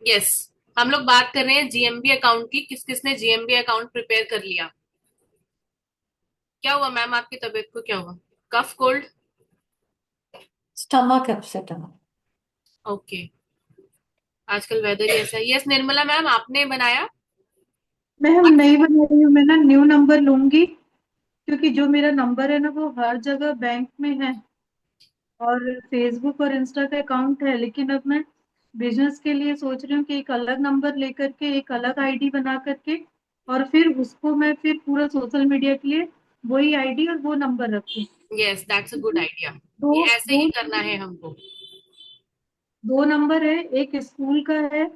Yes. हम लोग बात कर रहे हैं जीएमबी अकाउंट की। किस किसने जीएमबी अकाउंट प्रिपेयर कर लिया? क्या हुआ मैम, आपकी तबीयत को क्या हुआ? Cough cold? स्टमक अपसेट है। ओके। आजकल वेदर ही ऐसा है। यस निर्मला मैम, आपने बनाया? मैं हम नहीं बना रही हूँ। मैं ना न्यू नंबर लूंगी, क्योंकि जो मेरा नंबर है ना वो हर जगह बैंक में है और फेसबुक और इंस्टा का अकाउंट है। लेकिन अब मैं बिजनेस के लिए सोच रही हूँ कि एक अलग नंबर लेकर के एक अलग आईडी बना करके और फिर उसको मैं फिर पूरा सोशल मीडिया के लिए वही आईडी और वो नंबर रखूँ। Yes, that's a good idea. दो ये ऐसे दो ही करना है हमको। दो नंबर है, एक स्कूल का है,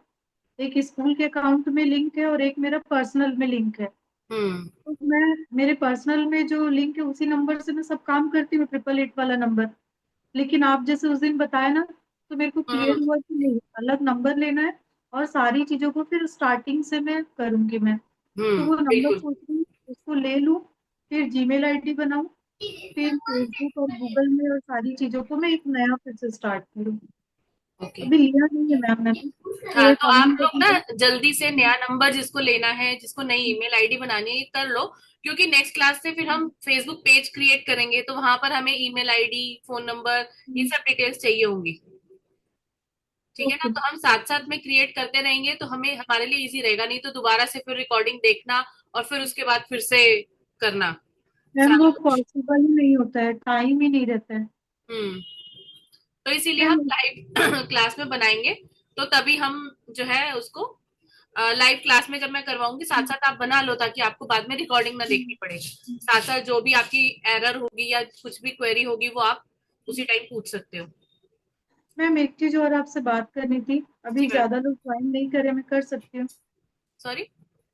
एक स्कूल के अकाउंट में लिंक है और एक मेरा पर्सनल में लिंक है। हम्म। तो मैं मेरे पर्सनल में जो लिंक है उसी नंबर से मैं सब काम करती हूँ, 888 वाला नंबर। लेकिन आप जैसे उस दिन बताया ना, तो मेरे को हम्म। क्लियर हुआ कि नहीं, अलग नंबर लेना है और सारी चीजों को फिर स्टार्टिंग से मैं करूंगी मैं। तो वो नंबर बिल्कुल। सोच रही हूँ उसको ले लूँ, फिर जीमेल आईडी बनाऊँ, फिर फेसबुक और गूगल में और सारी चीजों को मैं एक नया फिर से स्टार्ट करूँ। ओके। अभी लिया नहीं है मैम मैंने, हाँ, पूरा तो काम आप लोग ना लगेगा। जल्दी से नया नंबर जिसको लेना है, जिसको नई ईमेल आईडी बनानी है, कर लो। क्योंकि नेक्स्ट क्लास से फिर हम फेसबुक पेज क्रिएट करेंगे, तो वहां पर हमें ईमेल आईडी, फोन नंबर, ये सब डिटेल्स चाहिए होंगी। ठीक है ना? ओके तो हम साथ साथ में क्रिएट करते रहेंगे तो हमें, हमारे लिए इजी रहेगा। नहीं तो दोबारा से फिर रिकॉर्डिंग देखना और फिर उसके बाद फिर से करना मैम, सारा वो कुछ। पॉसिबल ही नहीं होता है, टाइम ही नहीं रहता है। हम्म। तो इसीलिए हम मैम, लाइव क्लास में बनाएंगे। तो तभी हम जो है उसको लाइव क्लास में जब मैं करवाऊंगी, साथ साथ आप बना लो ताकि आपको बाद में रिकॉर्डिंग ना देखनी पड़े। साथ साथ जो भी आपकी एरर होगी या कुछ भी क्वेरी होगी वो आप उसी टाइम पूछ सकते हो। मैम एक चीज और आपसे बात करनी थी। जी अभी मैम। ज्यादा लोग ज्वाइन नहीं करे, मैं कर सकती हूँ? सॉरी।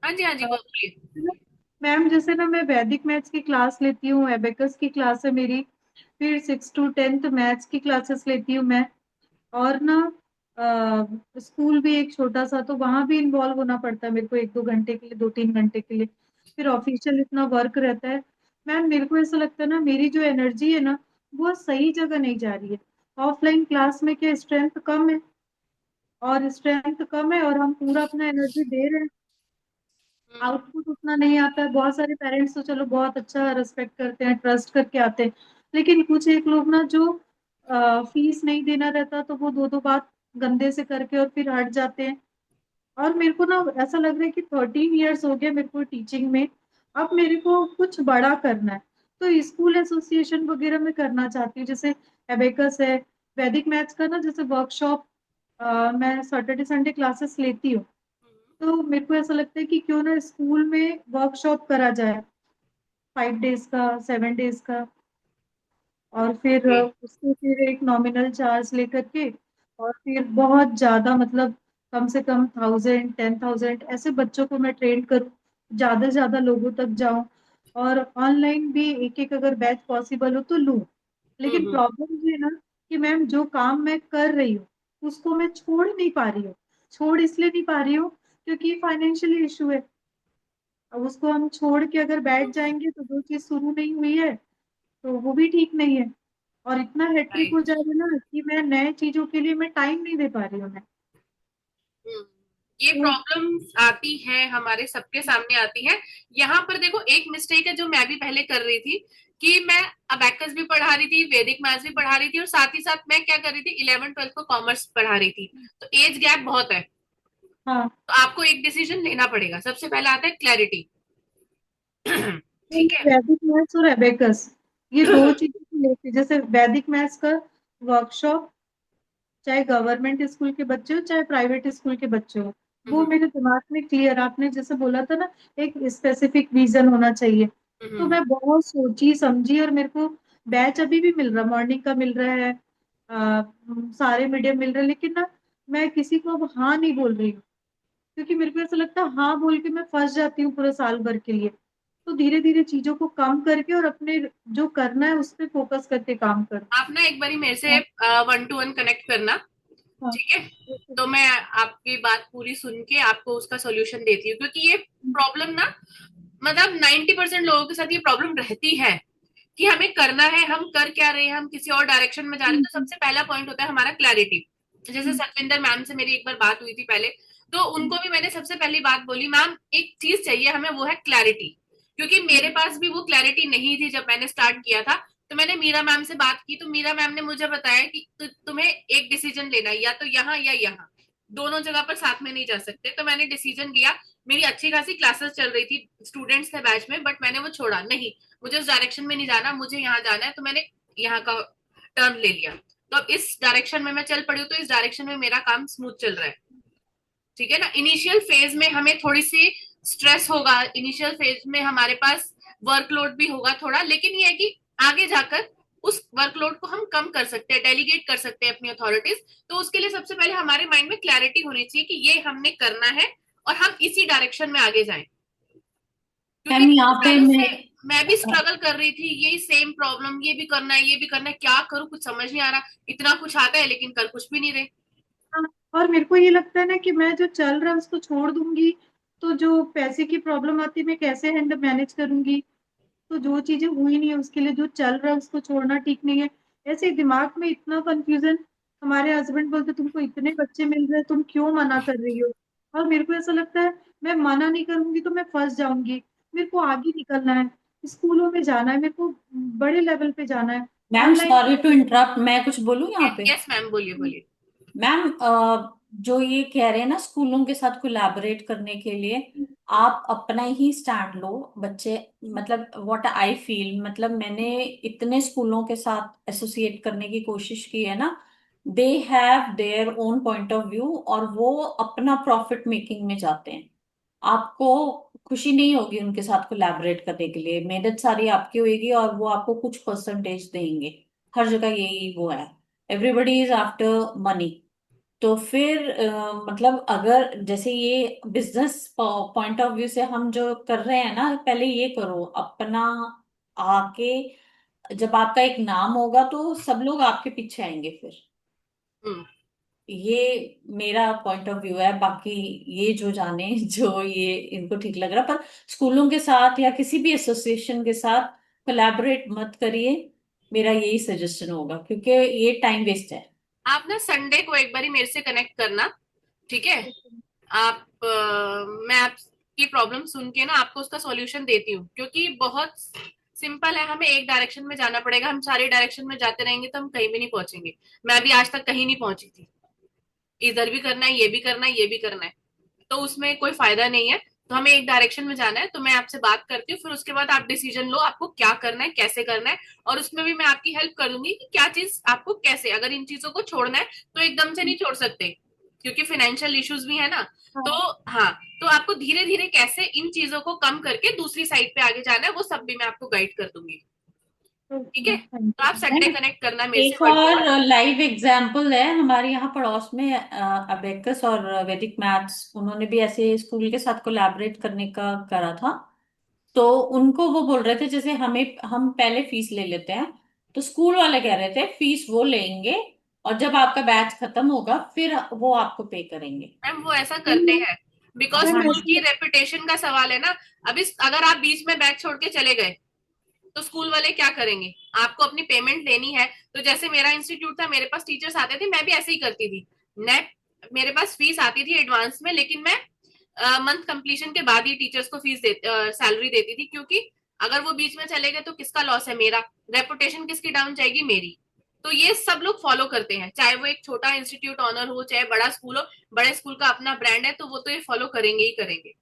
हाँ जी, हाँ जी, अ, बोलिए। मैम जैसे ना मैं वैदिक मैथ्स की क्लास लेती हूँ, एबेकस की क्लास है मेरी, फिर 6 to 10 मैथ्स की क्लासेस लेती हूँ मैं। और ना स्कूल भी एक छोटा सा, तो वहां भी इन्वॉल्व होना पड़ता है मेरे को, 1-2 घंटे के लिए, 2-3 घंटे के लिए। फिर ऑफिशियल इतना वर्क रहता है। मैम मेरे को ऐसा लगता है ना, मेरी जो एनर्जी है ना वो सही जगह नहीं जा रही है। ऑफलाइन क्लास में क्या स्ट्रेंथ कम है, और स्ट्रेंथ कम है और हम पूरा अपना एनर्जी दे रहे हैं, हम्म। आउटपुट उतना नहीं आता है। बहुत सारे पेरेंट्स तो चलो बहुत अच्छा रेस्पेक्ट करते हैं, ट्रस्ट करके आते हैं, लेकिन कुछ एक लोग ना जो फीस नहीं देना रहता तो वो दो दो बात गंदे से करके और फिर हट जाते हैं। और मेरे को ना ऐसा लग रहा है कि 13 ईयर्स हो गए मेरे को टीचिंग में, अब मेरे को कुछ बड़ा करना है। तो स्कूल एसोसिएशन वगैरह में करना चाहती हूँ, जैसे एबेकस है, वैदिक मैथ्स का ना जैसे वर्कशॉप, मैं सैटरडे संडे क्लासेस लेती हूँ। तो मेरे को ऐसा लगता है कि क्यों ना स्कूल में वर्कशॉप करा जाए, 5 डेज का, 7 डेज का, और फिर ओके। उसके फिर एक नॉमिनल चार्ज लेकर के, और फिर बहुत ज्यादा मतलब कम से कम 1000, 10,000 ऐसे बच्चों को मैं ट्रेन करूँ, ज्यादा से ज्यादा लोगों तक जाऊं। और ऑनलाइन भी एक एक अगर बैच पॉसिबल हो तो लूं। लेकिन हम्म। प्रॉब्लम ये है ना कि मैम जो काम मैं कर रही हूँ उसको मैं छोड़ नहीं पा रही हूँ। छोड़ इसलिए नहीं पा रही हूँ क्योंकि फाइनेंशियली इशू है। अब उसको हम छोड़ के अगर बैठ जाएंगे तो जो चीज शुरू नहीं हुई है तो वो भी ठीक नहीं है। और इतना हेक्टिक हो राइट। जाएगा ना कि मैं नए चीजों के लिए मैं टाइम नहीं दे पा रही हूँ मैं। हम्म। ये तो प्रॉब्लम आती है, हमारे सबके सामने आती है। यहाँ पर देखो, एक मिस्टेक है जो मैं भी पहले कर रही थी, कि मैं अबैकस भी पढ़ा रही थी, वैदिक मैथ्स भी पढ़ा रही थी, और साथ ही साथ मैं क्या कर रही थी, 11th 12th को कॉमर्स पढ़ा रही थी। तो एज गैप बहुत है। हाँ, तो आपको एक डिसीजन लेना पड़ेगा। सबसे पहला आता है क्लैरिटी। ठीक है। वैदिक मैथ्स और एबेकस, ये दो चीजों को लेके, जैसे वैदिक मैथ्स का वर्कशॉप, चाहे गवर्नमेंट स्कूल के बच्चे हो चाहे प्राइवेट स्कूल के बच्चे हो, वो हम्म। मेरे दिमाग में क्लियर, आपने जैसे बोला था ना, एक स्पेसिफिक विजन होना चाहिए। तो हम्म। मैं बहुत सोची समझी और मेरे को बैच अभी भी मिल रहा, मॉर्निंग का मिल रहा है, सारे मीडियम मिल रहे हैं, लेकिन ना मैं किसी को अब हाँ नहीं बोल रही हूँ, क्योंकि मेरे को ऐसा लगता है हाँ बोल के मैं फंस जाती हूँ पूरे साल भर के लिए। तो धीरे धीरे चीजों को कम करके और अपने जो करना है उस पर फोकस करके काम करूँ। आप ना एक बारी मेरे से हाँ, 1 to 1 कनेक्ट करना। हाँ, ठीक है? तो मैं आपकी बात पूरी सुन के आपको उसका सोल्यूशन देती हूँ, क्योंकि ये प्रॉब्लम ना, मतलब 90% लोगों के साथ ये प्रॉब्लम रहती है कि हमें करना है, हम कर क्या रहे हैं, हम किसी और डायरेक्शन में जा रहे हैं। तो सबसे पहला पॉइंट होता है हमारा क्लैरिटी। जैसे सतविंदर मैम से मेरी एक बार बात हुई थी पहले, तो उनको भी मैंने सबसे पहली बात बोली, मैम एक चीज चाहिए हमें, वो है क्लैरिटी। क्योंकि मेरे पास भी वो क्लैरिटी नहीं थी जब मैंने स्टार्ट किया था। तो मैंने मीरा मैम से बात की, तो मीरा मैम ने मुझे बताया कि तुम्हें एक डिसीजन लेना है, या तो यहाँ या यहाँ, दोनों जगह पर साथ में नहीं जा सकते। तो मैंने डिसीजन लिया। मेरी अच्छी खासी क्लासेस चल रही थी, स्टूडेंट्स थे बैच में, बट मैंने वो छोड़ा नहीं। मुझे उस डायरेक्शन में नहीं जाना, मुझे यहाँ जाना है, तो मैंने यहाँ का टर्न ले लिया। तो अब इस डायरेक्शन में मैं चल पड़ी हूँ, तो इस डायरेक्शन में मेरा काम स्मूथ चल रहा है। ठीक है ना। इनिशियल फेज में हमें थोड़ी सी स्ट्रेस होगा, इनिशियल फेज में हमारे पास वर्कलोड भी होगा थोड़ा, लेकिन ये है कि आगे जाकर उस वर्कलोड को हम कम कर सकते हैं, डेलीगेट कर सकते हैं अपनी अथॉरिटीज। तो उसके लिए सबसे पहले हमारे माइंड में क्लैरिटी होनी चाहिए कि ये हमने करना है और हम इसी डायरेक्शन में आगे जाएं। क्योंकि मैम यहाँ पे सालों से मैं भी स्ट्रगल कर रही थी, यही सेम प्रॉब्लम, ये भी करना है, ये भी करना है, क्या करूं, कुछ समझ नहीं आ रहा, इतना कुछ आता है लेकिन कर कुछ भी नहीं रहे। हाँ, और मेरे को ये लगता है ना कि मैं जो चल रहा है उसको छोड़ दूंगी तो जो पैसे की प्रॉब्लम आती है मैं कैसे हैंडल मैनेज करूंगी। तो जो चीजें हुई नहीं है उसके लिए जो चल रहा है उसको छोड़ना ठीक नहीं है। ऐसे ही दिमाग में इतना कंफ्यूजन। हमारे हस्बैंड बोलते तुमको इतने बच्चे मिल रहे हैं तुम क्यों मना कर रही हो। और मेरे को ऐसा लगता है मैं मना नहीं करूंगी तो मैं फंस जाऊंगी। मेरे को आगे निकलना है, स्कूलों में जाना है, मेरे को बड़े लेवल पे जाना है। Ma'am online sorry to interrupt, मैं कुछ बोलूँ यहाँ पे? यस मैम, बोलिए बोलिए। मैम जो ये कह रहे हैं ना स्कूलों के साथ कोलैबोरेट करने के लिए, आप अपना ही स्टैंड लो बच्चे। मतलब व्हाट आई फील, मतलब मैंने इतने स्कूलों के साथ एसोसिएट करने की कोशिश की है ना, they have their own point of view और वो अपना प्रॉफिट मेकिंग में जाते हैं। आपको खुशी नहीं होगी उनके साथ कोलैबोरेट करने के लिए, मेहनत सारी आपकी होगी और वो आपको कुछ परसेंटेज देंगे। हर जगह यही वो है, एवरीबडी इज आफ्टर मनी। तो फिर मतलब अगर जैसे ये बिजनेस पॉइंट ऑफ व्यू से हम जो कर रहे हैं ना, पहले ये करो अपना आके, जब आपका एक नाम होगा तो सब लोग आपके पीछे आएंगे फिर। हम्म। ये मेरा पॉइंट ऑफ व्यू है, बाकी ये जो जाने जो ये इनको ठीक लग रहा, पर स्कूलों के साथ या किसी भी एसोसिएशन के साथ कोलैबोरेट मत करिए, मेरा यही सजेशन होगा, क्योंकि ये टाइम वेस्ट है। आप ना संडे को एक बारी मेरे से कनेक्ट करना, ठीक है। आप मैं आपकी प्रॉब्लम सुन के ना आपको उसका सॉल्यूशन देती हूँ, क्योंकि बहुत सिंपल है, हमें एक डायरेक्शन में जाना पड़ेगा। हम सारे डायरेक्शन में जाते रहेंगे तो हम कहीं भी नहीं पहुंचेंगे। मैं भी आज तक कहीं नहीं पहुंची थी। इधर भी करना है, ये भी करना है, ये भी करना है, तो उसमें कोई फायदा नहीं है। तो हमें एक डायरेक्शन में जाना है। तो मैं आपसे बात करती हूँ, फिर उसके बाद आप डिसीजन लो आपको क्या करना है, कैसे करना है। और उसमें भी मैं आपकी हेल्प कर दूंगी कि क्या चीज आपको कैसे, अगर इन चीजों को छोड़ना है तो एकदम से नहीं छोड़ सकते, क्योंकि फाइनेंशियल इश्यूज भी है ना। तो हाँ, हाँ, तो आपको धीरे धीरे कैसे इन चीजों को कम करके दूसरी साइड पे आगे जाना है, वो सब भी मैं आपको गाइड कर दूंगी। ठीक है, थैंक तो आप संडे मैम कनेक्ट करना मेरे से एक वन टू और वन। लाइव एग्जाम्पल है हमारे यहाँ पड़ोस में, अबेकस और वैदिक मैथ्स, उन्होंने भी ऐसे स्कूल के साथ कोलैबोरेट करने का करा था। तो उनको वो बोल रहे थे जैसे हमें, हम पहले फीस ले लेते हैं, तो स्कूल वाले कह रहे थे फीस वो लेंगे और जब आपका बैच खत्म होगा फिर वो आपको पे करेंगे। मैम वो ऐसा करते हैं, बिकॉज मैम हाँ स्कूल जी। की रेपुटेशन का सवाल है ना। अभी अगर आप बीच में बैच छोड़ के चले गए तो स्कूल वाले क्या करेंगे, आपको अपनी पेमेंट देनी है। तो जैसे मेरा इंस्टीट्यूट था, मेरे पास टीचर्स आते थे, मैं भी ऐसे ही करती थी। नेट मेरे पास फीस आती थी एडवांस में, लेकिन मैं मंथ कंप्लीशन के बाद ही टीचर्स को फीस सैलरी देती थी। क्योंकि अगर वो बीच में चले गए तो किसका लॉस है, मेरा। रेपुटेशन किसकी डाउन जाएगी, मेरी। तो ये सब लोग फॉलो करते हैं, चाहे वो एक छोटा इंस्टीट्यूट ऑनर हो, चाहे बड़ा स्कूल हो। बड़े स्कूल का अपना ब्रांड है, तो वो तो ये फॉलो करेंगे ही करेंगे।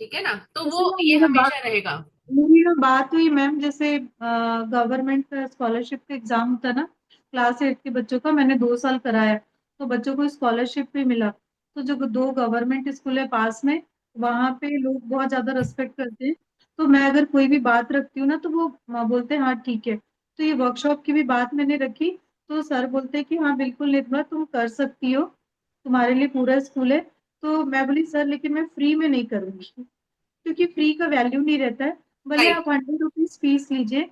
ठीक है ना, तो जैसे वो ना ये मेरा बात हमेशा रहेगा। मेरी ना बात हुई मैम, जैसे गवर्नमेंट का स्कॉलरशिप का एग्जाम होता है ना, क्लास 8 के बच्चों का मैंने 2 साल कराया। तो बच्चों को स्कॉलरशिप भी मिला। तो जो 2 गवर्नमेंट स्कूल है पास में, वहाँ पे लोग बहुत ज्यादा रेस्पेक्ट करते हैं। तो मैं अगर कोई भी बात रखती हूँ ना तो वो बोलते हैं हाँ ठीक है। तो ये वर्कशॉप की भी बात मैंने रखी। तो सर बोलते हैं कि हाँ बिल्कुल निर्मला तुम कर सकती हो, तुम्हारे लिए पूरा स्कूल है। तो मैं बोली सर लेकिन मैं फ्री में नहीं करूंगी, क्योंकि फ्री का वैल्यू नहीं रहता है। भले राइट। आप 100 रुपीज फीस लीजिए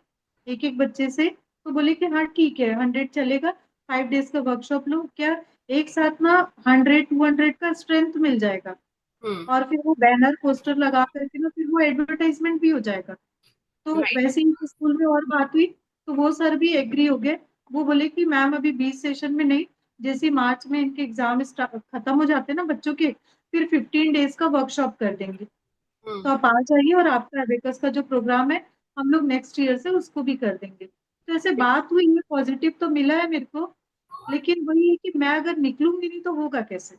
एक एक बच्चे से। तो बोले कि हाँ ठीक है 100 चलेगा, 5 डेज का वर्कशॉप लो क्या, एक साथ ना 100 200 का स्ट्रेंथ मिल जाएगा। हम्म। और फिर वो बैनर पोस्टर लगा करके ना फिर वो एडवर्टाइजमेंट भी हो जाएगा। तो राइट। वैसे ही स्कूल में और बात हुई तो वो सर भी एग्री हो गए। वो बोले कि मैम अभी 20 सेशन में नहीं, जैसे मार्च में इनके एग्जाम खत्म हो जाते हैं ना बच्चों के, फिर 15 डेज का वर्कशॉप कर देंगे। तो आप आ जाइए, और आपका एबेकस का जो प्रोग्राम है हम लोग नेक्स्ट ईयर से उसको भी कर देंगे। तो ऐसे बात हुई है, पॉजिटिव तो मिला है मेरे को, लेकिन वही है कि मैं अगर निकलूंगी नहीं तो होगा कैसे,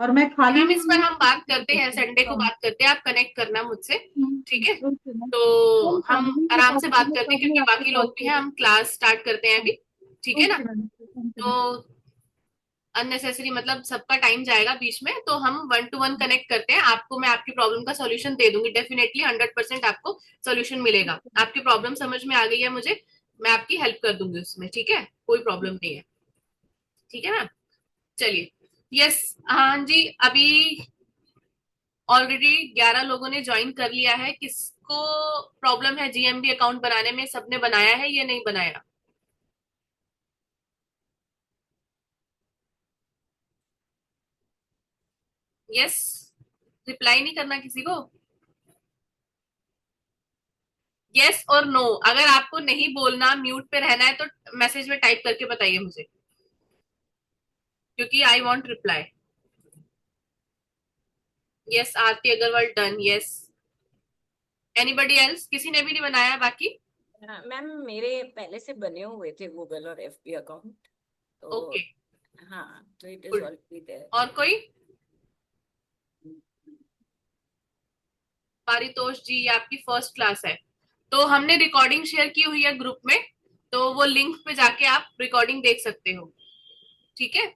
और मैं खाली मैम भी इस नहीं पर हूँ। हम बात करते हैं, संडे को बात करते हैं, आप कनेक्ट करना मुझसे, ठीक है? Okay ma'am. तो हम हम फैमिली के आराम साथ से बात आएंगे, करते हैं तब मैं क्योंकि आपको बाकी कॉल लोग भी हैं, करूँगी। हम क्लास स्टार्ट करते हैं अभी, ठीक है ना? ओके मैम, थैंक यू तो मैम। अननेसेसरी मतलब सबका टाइम जाएगा बीच में, तो हम 1 to 1 कनेक्ट करते हैं। आपको मैं आपकी प्रॉब्लम का सॉल्यूशन दे दूंगी, डेफिनेटली 100% आपको सॉल्यूशन मिलेगा। आपकी प्रॉब्लम समझ में आ गई है मुझे, मैं आपकी हेल्प कर दूंगी उसमें, ठीक है? कोई प्रॉब्लम नहीं है, ठीक है मैम? चलिए, यस, हाँ जी, अभी ऑलरेडी 11 लोगों ने ज्वाइन कर लिया है। किसको प्रॉब्लम है जीएमबी अकाउंट बनाने में? सबने बनाया है या नहीं बनाया? यस, रिप्लाई नहीं करना किसी को, यस और नो। अगर आपको नहीं बोलना, म्यूट पे रहना है, तो मैसेज में टाइप करके बताइए मुझे, क्योंकि I want reply. Yes, Aarti Agarwal done, yes. Anybody else? किसी ने भी नहीं बनाया बाकी? हाँ, मैम मेरे पहले से बने हुए थे गूगल और एफबी अकाउंट, तो ओके, हाँ, तो it is good. Already there. और कोई? पारितोष जी, ये आपकी फर्स्ट क्लास है, तो हमने रिकॉर्डिंग शेयर की हुई है ग्रुप में, तो वो लिंक पे जाके आप रिकॉर्डिंग देख सकते हो, ठीक है?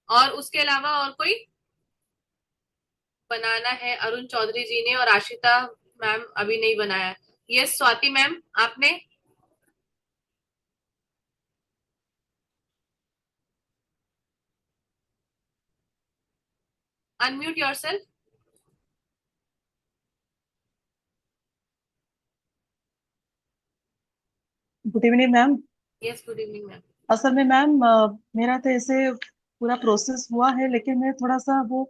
और उसके अलावा और कोई बनाना है? अरुण चौधरी जी ने, और आशिता मैम अभी नहीं बनाया। यस, स्वाति मैम, आपने? Unmute yourself. Good evening ma'am. Yes, good evening ma'am. असल में मैम मेरा तो ऐसे पूरा प्रोसेस हुआ है, लेकिन मैं थोड़ा सा वो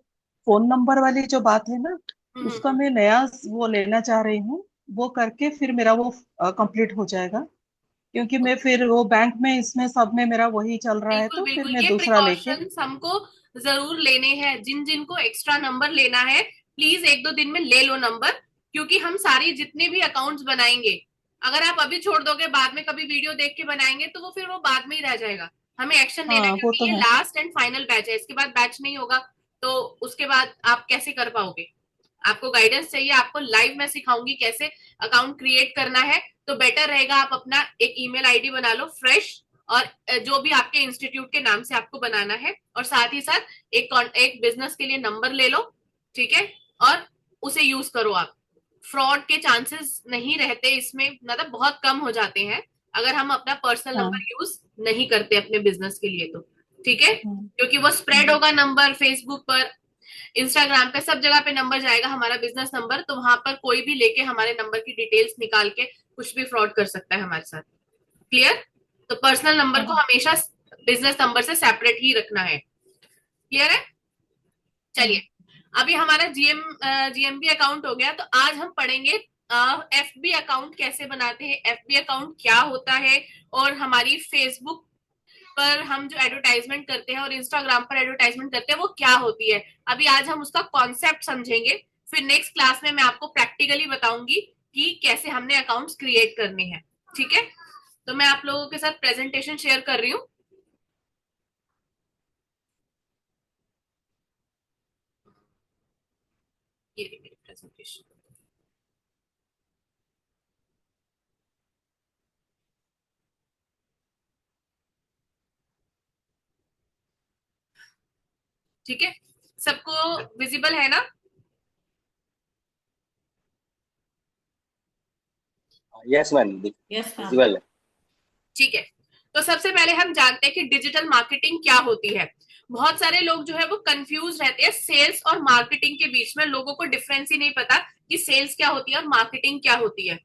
फोन नंबर वाली जो बात है ना, उसका मैं नया वो लेना चाह रही हूँ। वो करके फिर मेरा वो कंप्लीट हो जाएगा, क्योंकि मैं फिर वो बैंक में इसमें सब में मेरा वही चल रहा है, बिल्कुल तो फिर बिल्कुल, मैं ये दूसरा लेके। प्रिकॉशंस हमको जरूर लेने हैं। जिन जिन को एक्स्ट्रा नंबर लेना है, प्लीज 1-2 दिन में ले लो नंबर, क्योंकि हम सारी जितने भी अकाउंट्स बनाएंगे, अगर आप अभी छोड़ दोगे, बाद में कभी वीडियो देख के बनाएंगे, तो वो फिर वो बाद में ही रह जाएगा। हमें एक्शन लेना है, हाँ वो तो क्योंकि ये है। लास्ट एंड फाइनल बैच है। इसके बाद बैच नहीं होगा, तो उसके बाद आप कैसे कर पाओगे? आपको गाइडेंस चाहिए, आपको लाइव में सिखाऊंगी कैसे अकाउंट क्रिएट करना है। तो बेटर रहेगा आप अपना एक ईमेल आईडी बना लो फ्रेश, और जो भी आपके इंस्टीट्यूट के नाम से आपको बनाना है, और साथ ही साथ एक बिजनेस के लिए नंबर ले लो, ठीक है? और उसे यूज करो आप। फ्रॉड के चांसेस नहीं रहते इसमें, मतलब बहुत कम हो जाते हैं, अगर हम अपना पर्सनल हाँ। नंबर यूज नहीं करते अपने बिजनेस के लिए, तो ठीक है? हम्म, क्योंकि वो स्प्रेड होगा नंबर, फेसबुक पर, इंस्टाग्राम पे, सब जगह पे नंबर जाएगा हमारा बिजनेस नंबर, तो वहां पर कोई भी लेके हमारे नंबर की डिटेल्स निकाल के कुछ भी फ्रॉड कर सकता है हमारे साथ। क्लियर? तो पर्सनल नंबर को हाँ, हमेशा बिजनेस नंबर से सेपरेट ही रखना है। क्लियर है? चलिए, हाँ, अभी हमारा जीएमबी अकाउंट हो गया, तो आज हम पढ़ेंगे एफबी अकाउंट कैसे बनाते हैं, एफबी अकाउंट क्या होता है, और हमारी फेसबुक पर हम जो एडवर्टाइजमेंट करते हैं और इंस्टाग्राम पर एडवर्टाइजमेंट करते हैं वो क्या होती है। अभी आज हम उसका कॉन्सेप्ट समझेंगे, फिर नेक्स्ट क्लास में मैं आपको प्रैक्टिकली बताऊंगी कि कैसे हमने अकाउंट्स क्रिएट करने हैं, ठीक है? तो मैं आप लोगों के साथ प्रेजेंटेशन शेयर कर रही हूँ। ये रही मेरी प्रेजेंटेशन, ठीक है? सबको विजिबल है ना? Yes ma'am, yes ma'am. Visual है। ठीक है, तो सबसे पहले हम जानते हैं कि डिजिटल मार्केटिंग क्या होती है। बहुत सारे लोग जो है वो कंफ्यूज रहते हैं सेल्स और मार्केटिंग के बीच में, लोगों को डिफरेंस ही नहीं पता कि सेल्स क्या होती है और मार्केटिंग क्या होती है,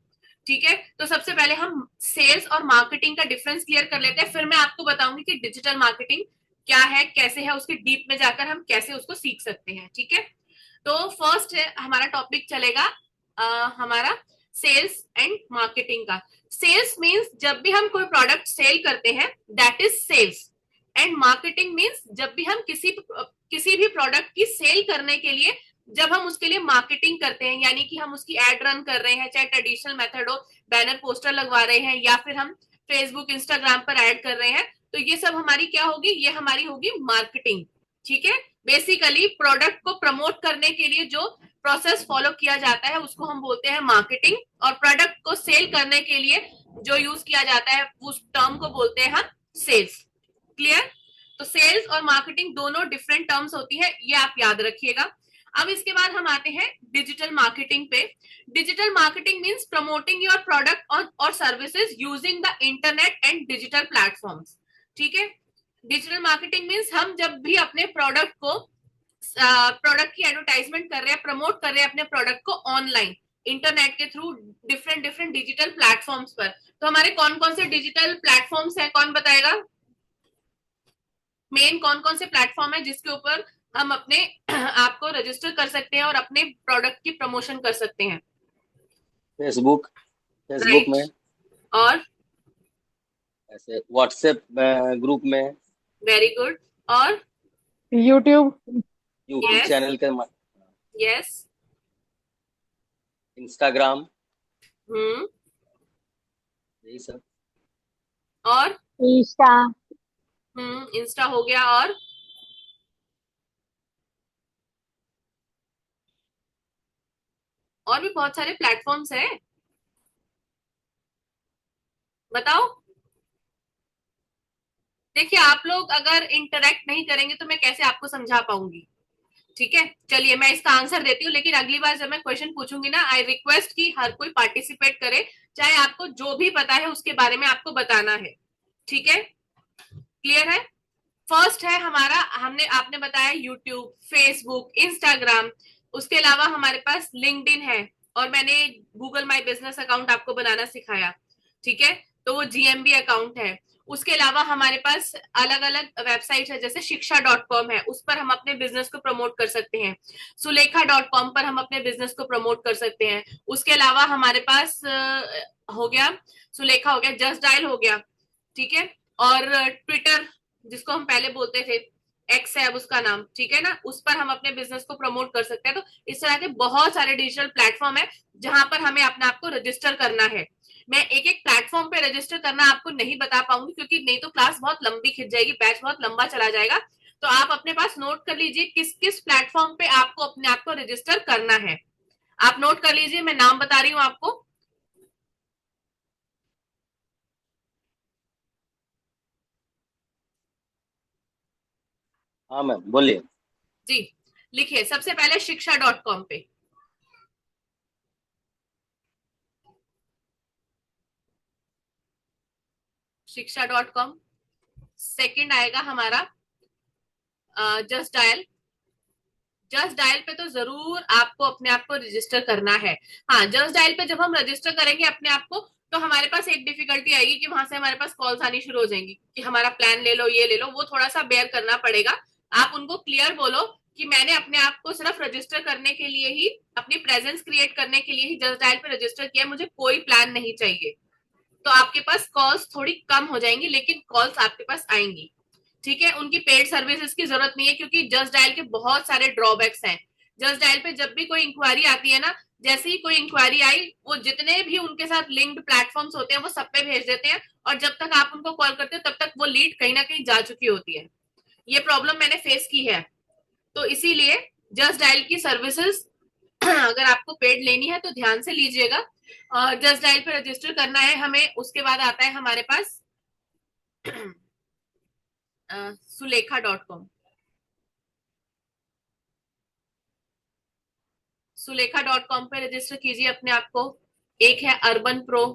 ठीक है? तो सबसे पहले हम सेल्स और मार्केटिंग का डिफरेंस क्लियर कर लेते हैं, फिर मैं आपको बताऊंगी कि डिजिटल मार्केटिंग क्या है, कैसे है, उसके डीप में जाकर हम कैसे उसको सीख सकते हैं, ठीक है? तो फर्स्ट है हमारा टॉपिक चलेगा हमारा सेल्स एंड मार्केटिंग का। सेल्स मीन्स जब भी हम कोई प्रोडक्ट सेल करते हैं, that is sales. And marketing means जब भी हम किसी भी प्रोडक्ट की सेल करने के लिए जब हम उसके लिए मार्केटिंग करते हैं, यानी कि हम उसकी एड रन कर रहे हैं, चाहे ट्रेडिशनल मेथड हो, बैनर पोस्टर लगवा रहे हैं, या फिर हम फेसबुक इंस्टाग्राम पर ऐड कर रहे हैं, तो ये सब हमारी क्या होगी, ये हमारी होगी मार्केटिंग। ठीक है, बेसिकली प्रोडक्ट को प्रमोट करने के लिए जो प्रोसेस फॉलो किया जाता है उसको हम बोलते हैं मार्केटिंग, और प्रोडक्ट को सेल करने के लिए जो यूज किया जाता है उस टर्म को बोलते हैं हम सेल्स। क्लियर? तो सेल्स और मार्केटिंग दोनों डिफरेंट टर्म्स होती है, ये आप याद रखिएगा। अब इसके बाद हम आते हैं डिजिटल मार्केटिंग पे। Digital marketing means promoting your product और services using the internet and digital platforms. ठीक है, डिजिटल मार्केटिंग मींस हम जब भी अपने प्रोडक्ट की एडवर्टाइजमेंट कर रहे हैं, प्रमोट कर रहे हैं अपने प्रोडक्ट को ऑनलाइन, इंटरनेट के through, different different digital platforms पर। तो हमारे कौन कौन से डिजिटल प्लेटफॉर्म्स हैं, कौन बताएगा? मेन कौन कौन से प्लेटफॉर्म है जिसके ऊपर हम अपने आप को रजिस्टर कर सकते हैं और अपने प्रोडक्ट की प्रमोशन कर सकते हैं? Facebook right. में, और ऐसे व्हाट्सएप ग्रुप में, वेरी गुड। और यूट्यूब यूट्यूब चैनल के, यस, इंस्टाग्राम, यही सब। और इंस्टा इंस्टा हो गया, और भी बहुत सारे प्लेटफॉर्म्स हैं, बताओ। देखिए, आप लोग अगर इंटरेक्ट नहीं करेंगे तो मैं कैसे आपको समझा पाऊंगी? ठीक है, चलिए मैं इसका आंसर देती हूँ, लेकिन अगली बार जब मैं क्वेश्चन पूछूंगी ना, आई रिक्वेस्ट कि हर कोई पार्टिसिपेट करे, चाहे आपको जो भी पता है उसके बारे में आपको बताना है। ठीक है, क्लियर है? फर्स्ट है हमारा, आपने बताया यूट्यूब, फेसबुक, इंस्टाग्राम, उसके अलावा हमारे पास लिंक्डइन है, और मैंने गूगल माई बिजनेस अकाउंट आपको बनाना सिखाया। ठीक है, तो वो GMB अकाउंट है। उसके अलावा हमारे पास अलग अलग वेबसाइट है, जैसे शिक्षा.com है, उस पर हम अपने बिजनेस को प्रमोट कर सकते हैं। सुलेखा.com पर हम अपने बिजनेस को प्रमोट कर सकते हैं। उसके अलावा हमारे पास हो गया सुलेखा, हो गया जस्ट डायल, हो गया। ठीक है, और ट्विटर जिसको हम पहले बोलते थे, एक्स है अब उसका नाम, ठीक है ना, उस पर हम अपने बिजनेस को प्रमोट कर सकते हैं। तो इस तरह के बहुत सारे डिजिटल प्लेटफॉर्म है जहां पर हमें अपने आप को रजिस्टर करना है। मैं एक एक प्लेटफॉर्म पे रजिस्टर करना आपको नहीं बता पाऊंगी, क्योंकि नहीं तो क्लास बहुत लंबी खिंच जाएगी, बैच बहुत लंबा चला जाएगा। तो आप अपने पास नोट कर लीजिए किस किस प्लेटफॉर्म पे आपको अपने आप को रजिस्टर करना है। आप नोट कर लीजिए, मैं नाम बता रही हूँ आपको। हाँ मैम, बोलिए। जी, लिखिए। सबसे पहले शिक्षा.com पे, शिक्षा.com। सेकंड आएगा हमारा जस्ट डायल। जस्ट डायल पे तो जरूर आपको अपने आप को रजिस्टर करना है। हाँ, जस्ट डायल पे जब हम रजिस्टर करेंगे अपने आप को, तो हमारे पास एक डिफिकल्टी आएगी कि वहां से हमारे पास कॉल्स आनी शुरू हो जाएंगी कि हमारा प्लान ले लो, ये ले लो। वो थोड़ा सा बेयर करना पड़ेगा। आप उनको क्लियर बोलो कि मैंने अपने आप को सिर्फ रजिस्टर करने के लिए ही, अपनी प्रेजेंस क्रिएट करने के लिए ही जस्ट डायल पे रजिस्टर किया, मुझे कोई प्लान नहीं चाहिए। तो आपके पास कॉल्स थोड़ी कम हो जाएंगी, लेकिन कॉल्स आपके पास आएंगी। ठीक है, उनकी पेड सर्विसेज की जरूरत नहीं है, क्योंकि जस्ट डायल के बहुत सारे ड्रॉबैक्स हैं। जस्ट डायल पे जब भी कोई इंक्वायरी आती है ना, जैसे ही कोई इंक्वायरी आई, वो जितने भी उनके साथ लिंक्ड प्लेटफॉर्म्स होते हैं वो सब पे भेज देते हैं, और जब तक आप उनको कॉल करते हो तब तक वो लीड कहीं ना कहीं जा चुकी होती है। ये प्रॉब्लम मैंने फेस की है। तो इसीलिए जस्ट डायल की सर्विसेज अगर आपको पेड लेनी है तो ध्यान से लीजिएगा। और जस्ट डायल पे रजिस्टर करना है हमें। उसके बाद आता है हमारे पास सुलेखा.com। सुलेखा.com पे रजिस्टर कीजिए अपने आप को। एक है अर्बन प्रो,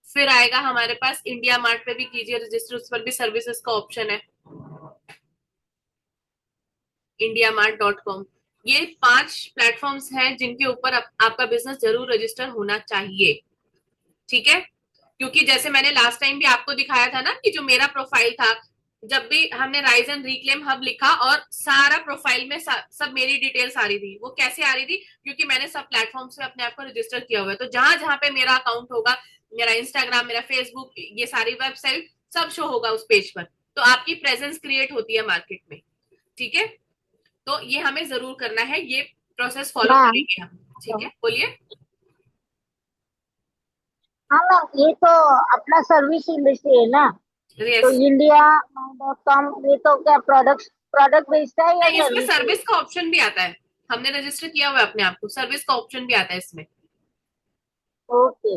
फिर आएगा हमारे पास इंडिया मार्ट पे भी कीजिए रजिस्टर, उस पर भी सर्विसेज का ऑप्शन है, indiamart.com। ये 5 प्लेटफॉर्म्स हैं जिनके ऊपर आपका बिजनेस जरूर रजिस्टर होना चाहिए। ठीक है, क्योंकि जैसे मैंने लास्ट टाइम भी आपको दिखाया था ना कि जो मेरा प्रोफाइल था, जब भी हमने राइज एंड रिक्लेम हब लिखा और सारा प्रोफाइल में सब मेरी डिटेल्स आ रही थी। वो कैसे आ रही थी? क्योंकि मैंने सब प्लेटफॉर्म से अपने आप को रजिस्टर किया हुआ है, तो जहां जहां पे मेरा अकाउंट होगा, मेरा इंस्टाग्राम, मेरा फेसबुक, ये सारी वेबसाइट सब शो होगा उस पेज पर। तो आपकी प्रेजेंस क्रिएट होती है मार्केट में। ठीक है, तो ये हमें जरूर करना है, ये प्रोसेस फॉलो मैम करेंगे हम। ठीक है, बोलिए। हाँ मैम, ये तो अपना सर्विस इंडस्ट्री है ना, तो यस। India.com ये तो क्या प्रोडक्ट प्रोडक्ट बेचता है या नहीं, इसमें सर्विस? सर्विस का ऑप्शन भी आता है। हमने रजिस्टर किया हुआ है अपने आप को, सर्विस का ऑप्शन भी आता है इसमें। ओके।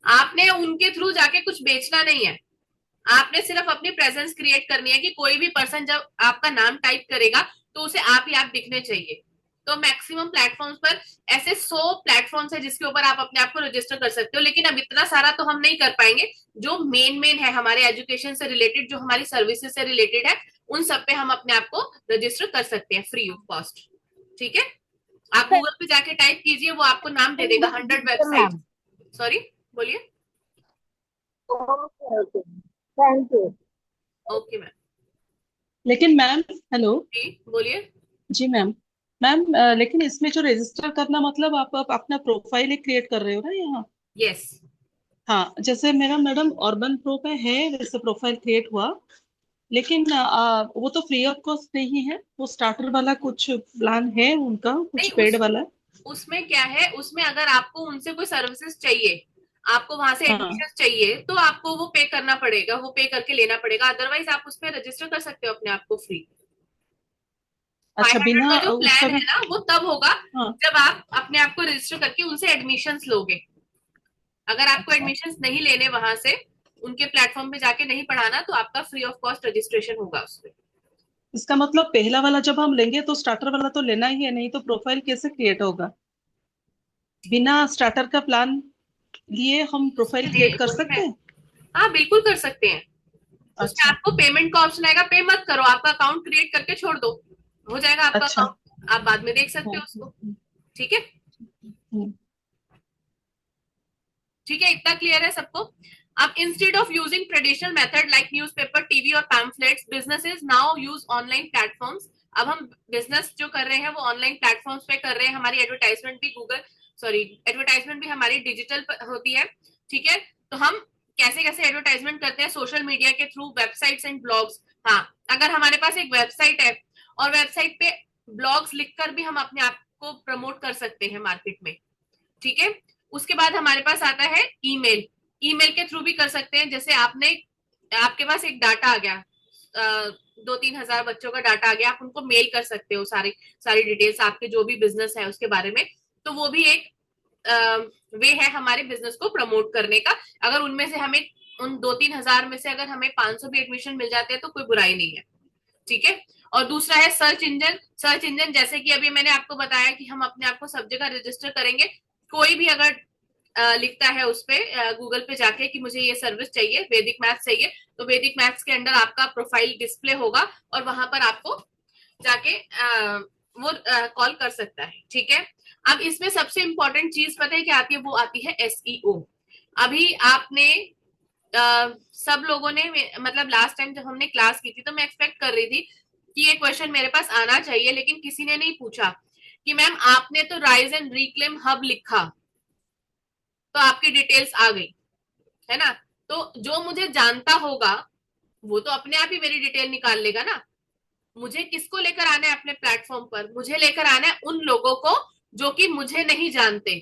आपने उनके थ्रू जाके कुछ बेचना नहीं है, आपने सिर्फ अपनी प्रेजेंस क्रिएट करनी है कि कोई भी पर्सन जब आपका नाम टाइप करेगा तो उसे आप ही आप दिखने चाहिए। तो मैक्सिमम प्लेटफॉर्म्स पर ऐसे 100 प्लेटफॉर्म्स है जिसके ऊपर आप अपने आप को रजिस्टर कर सकते हो, लेकिन अब इतना सारा तो हम नहीं कर पाएंगे। जो मेन है हमारे एजुकेशन से रिलेटेड, जो हमारी सर्विसेज से रिलेटेड है, उन सब पे हम अपने आप को रजिस्टर कर सकते हैं फ्री ऑफ कॉस्ट। ठीक है, आप गूगल पे जाके टाइप कीजिए, वो आपको नाम दे देगा 100 वेबसाइट। मैम सॉरी, बोलिए। Okay okay, thank you. Okay ma'am. लेकिन मैम, हेलो। जी बोलिए। जी मैम। मैम लेकिन इसमें जो रजिस्टर करना मतलब आप अपना प्रोफाइल ही क्रिएट कर रहे हो ना यहाँ? यस। हाँ, जैसे मेरा मैडम अर्बन प्रो पे है, वैसे प्रोफाइल क्रिएट हुआ। लेकिन वो तो फ्री ऑफ कॉस्ट नहीं है, वो स्टार्टर वाला कुछ प्लान है उनका, नहीं, कुछ पेड वाला। उसमें क्या है, उसमें अगर आपको उनसे कोई सर्विसेज चाहिए, आपको वहां से हाँ। एडमिशन चाहिए, तो आपको वो पे करना पड़ेगा, वो पे करके लेना पड़ेगा। अदरवाइज आप उस पर रजिस्टर कर सकते हो अपने आप को फ्री। अच्छा, 500 बिना का जो उसका प्लान है भी। ना, वो तब होगा हाँ। जब आप अपने आप को रजिस्टर करके उनसे एडमिशन लोगे। अगर आपको अच्छा, एडमिशन नहीं लेने वहां से, उनके प्लेटफॉर्म पे जाके नहीं पढ़ाना, तो आपका फ्री ऑफ कॉस्ट रजिस्ट्रेशन होगा उसमें। इसका मतलब पहला वाला जब हम लेंगे तो स्टार्टर वाला तो लेना ही है, नहीं तो प्रोफाइल कैसे क्रिएट होगा? बिना स्टार्टर का प्लान लिए हम प्रोफाइल क्रिएट कर सकते हैं? हाँ, बिल्कुल कर सकते हैं। उसमें अच्छा। आपको पेमेंट का ऑप्शन आएगा, पे मत करो, आपका अकाउंट क्रिएट करके छोड़ दो, हो जाएगा आपका अच्छा। अकाउंट, आप बाद में देख सकते हम्म, हो उसको। ठीक है। हम्म। ठीक है, इतना क्लियर है सबको? अब instead of using traditional method like newspaper, TV और pamphlets, businesses now use online platforms. अब हम बिजनेस जो कर रहे हैं वो ऑनलाइन प्लेटफॉर्म्स पे कर रहे हैं। हमारी एडवर्टाइजमेंट भी एडवर्टाइजमेंट भी हमारी डिजिटल होती है। ठीक है, तो हम कैसे कैसे एडवर्टाइजमेंट करते हैं? सोशल मीडिया के थ्रू, वेबसाइट्स एंड ब्लॉग्स। हाँ, अगर हमारे पास एक वेबसाइट है और वेबसाइट पे ब्लॉग्स लिखकर भी हम अपने आप को प्रमोट कर सकते हैं मार्केट में। ठीक है, उसके बाद हमारे पास आता है ईमेल। ईमेल के थ्रू भी कर सकते हैं। जैसे आपके पास एक डाटा आ गया, 2-3 हजार बच्चों का डाटा आ गया, आप उनको मेल कर सकते हो सारी सारी डिटेल्स आपके जो भी बिजनेस है उसके बारे में। तो वो भी एक वे है हमारे बिजनेस को प्रमोट करने का। अगर उनमें से हमें उन 2-3 हजार में से अगर हमें 500 भी एडमिशन मिल जाते हैं तो कोई बुराई नहीं है। ठीक है, और दूसरा है सर्च इंजन। सर्च इंजन जैसे कि अभी मैंने आपको बताया कि हम अपने आप को सब जगह रजिस्टर करेंगे। कोई भी अगर लिखता है उस पे गूगल पे जाके कि मुझे ये सर्विस चाहिए, वैदिक मैथ्स चाहिए, तो वैदिक मैथ्स के अंदर आपका प्रोफाइल डिस्प्ले होगा और वहां पर आपको जाके वो कॉल कर सकता है। ठीक है, अब इसमें सबसे इंपॉर्टेंट चीज पता है क्या आती है? वो आती है एसईओ। अभी आपने सब लोगों ने, मतलब लास्ट टाइम जब हमने क्लास की थी तो मैं एक्सपेक्ट कर रही थी कि ये क्वेश्चन मेरे पास आना चाहिए, लेकिन किसी ने नहीं पूछा कि मैम आपने तो राइज एंड रिक्लेम हब लिखा तो आपकी डिटेल्स आ गई, है ना? तो जो मुझे जानता होगा वो तो अपने आप ही मेरी डिटेल निकाल लेगा ना। मुझे किसको लेकर आना है अपने प्लेटफॉर्म पर? मुझे लेकर आना है उन लोगों को जो कि मुझे नहीं जानते।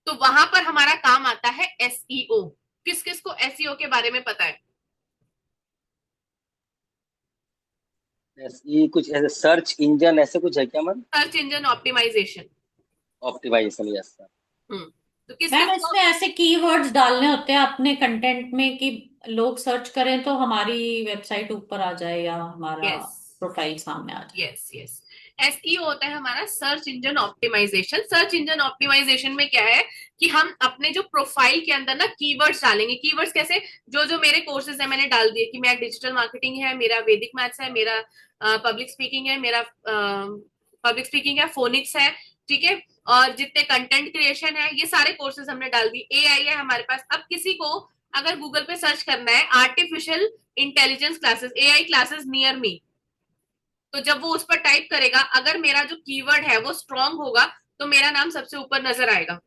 तो वहां पर हमारा काम आता है एसईओ। किस किस को एसईओ के बारे में पता है? ये कुछ ऐसे सर्च इंजन ऐसे कुछ है क्या ma'am? Search engine optimisation. Optimisation, yes sir. तो किस मैम किस को? इसमें ऐसे कीवर्ड्स डालने होते हैं अपने कंटेंट में कि लोग सर्च करें तो हमारी वेबसाइट ऊपर आ जाए या हमारा यस, प्रोफाइल सामने आ जाए। Yes, yes. एसईओ होता है हमारा search engine optimisation. Search engine optimisation में क्या है कि हम अपने जो प्रोफाइल के अंदर ना कीवर्ड्स डालेंगे। कीवर्ड्स कैसे? जो जो मेरे कोर्सेज है मैंने डाल दिए कि मेरा डिजिटल मार्केटिंग है, मेरा वैदिक मैथ्स है, मेरा पब्लिक स्पीकिंग है, मेरा पब्लिक स्पीकिंग है, फोनिक्स है। ठीक है, और जितने कंटेंट क्रिएशन है, ये सारे कोर्सेज हमने डाल दिए। एआई है हमारे पास। अब किसी को अगर गूगल पे सर्च करना है artificial intelligence classes, AI classes near me, तो जब वो उस पर टाइप करेगा, अगर मेरा जो कीवर्ड है वो स्ट्रांग होगा तो मेरा नाम सबसे ऊपर नजर आएगा।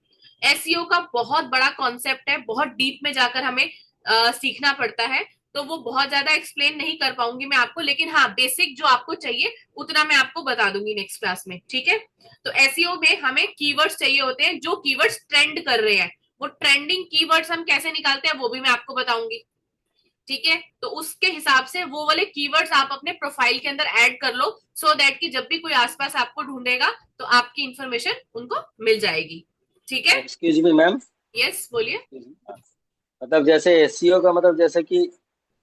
एसईओ का बहुत बड़ा कॉन्सेप्ट है, बहुत डीप में जाकर हमें सीखना पड़ता है, तो वो बहुत ज्यादा एक्सप्लेन नहीं कर पाऊंगी मैं आपको, लेकिन हाँ बेसिक जो आपको चाहिए उतना मैं आपको बता दूंगी नेक्स्ट क्लास में, ठीक है। तो एसईओ में हमें कीवर्ड्स चाहिए होते हैं जो कीवर्ड्स ट्रेंड कर रहे हैं, वो ट्रेंडिंग कीवर्ड्स हम कैसे निकालते हैं वो भी मैं आपको बताऊंगी, ठीक है। तो उसके हिसाब से वो वाले कीवर्ड्स आप अपने प्रोफाइल के अंदर ऐड कर लो, सो दैट कि जब भी कोई आसपास आपको ढूंढेगा तो आपकी इंफॉर्मेशन उनको मिल जाएगी, ठीक है। Excuse me ma'am. यस बोलिए। मतलब जैसे एसईओ का मतलब जैसे कि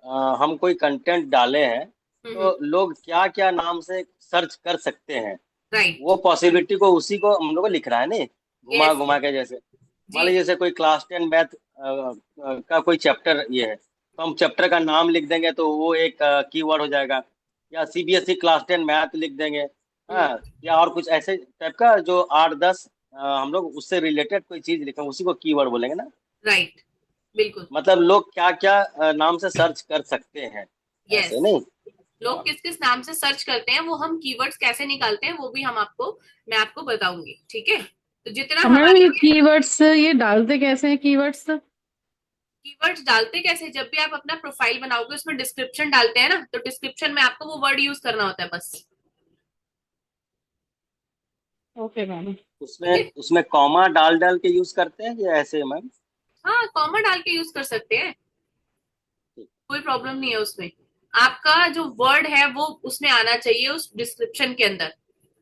हम कोई कंटेंट डाले हैं तो लोग क्या क्या नाम से सर्च कर सकते हैं, राइट। वो पॉसिबिलिटी को उसी को हम लोग को लिख रहा है नहीं, घुमा यस घुमा के। जैसे मान जी। लीजिए जैसे कोई क्लास 10 मैथ का कोई चैप्टर ये है, तो हम चैप्टर का नाम लिख देंगे तो वो एक कीवर्ड हो जाएगा। या सीबीएसई क्लास 10 मैथ लिख देंगे। हाँ, या और कुछ ऐसे टाइप का जो 8-10 हम लोग उससे रिलेटेड कोई चीज लिखें, उसी को कीवर्ड बोलेंगे ना। राइट, बिल्कुल। मतलब लोग क्या क्या नाम से सर्च कर सकते हैं, यस, ऐसे नहीं। लोग किस किस नाम से सर्च करते हैं, वो हम कीवर्ड्स कैसे निकालते हैं वो भी मैं आपको बताऊंगी, ठीक है। तो जितना मैम हमारे ये कीवर्ड्स ये डालते कैसे हैं कीवर्ड्स? कीवर्ड्स डालते कैसे, जब भी आप अपना प्रोफाइल बनाओगे उसमें डिस्क्रिप्शन डालते हैं ना, तो डिस्क्रिप्शन में आपको वो वर्ड यूज करना होता है बस। Okay ma'am. ठीक है, उसमें उसमें कॉमा डाल डाल के यूज करते हैं कि ऐसे मैम? हाँ कॉमा डाल के यूज कर सकते हैं, कोई प्रॉब्लम नहीं है उसमें। आपका जो वर्ड है वो उसमें आना चाहिए उस डिस्क्रिप्शन के अंदर,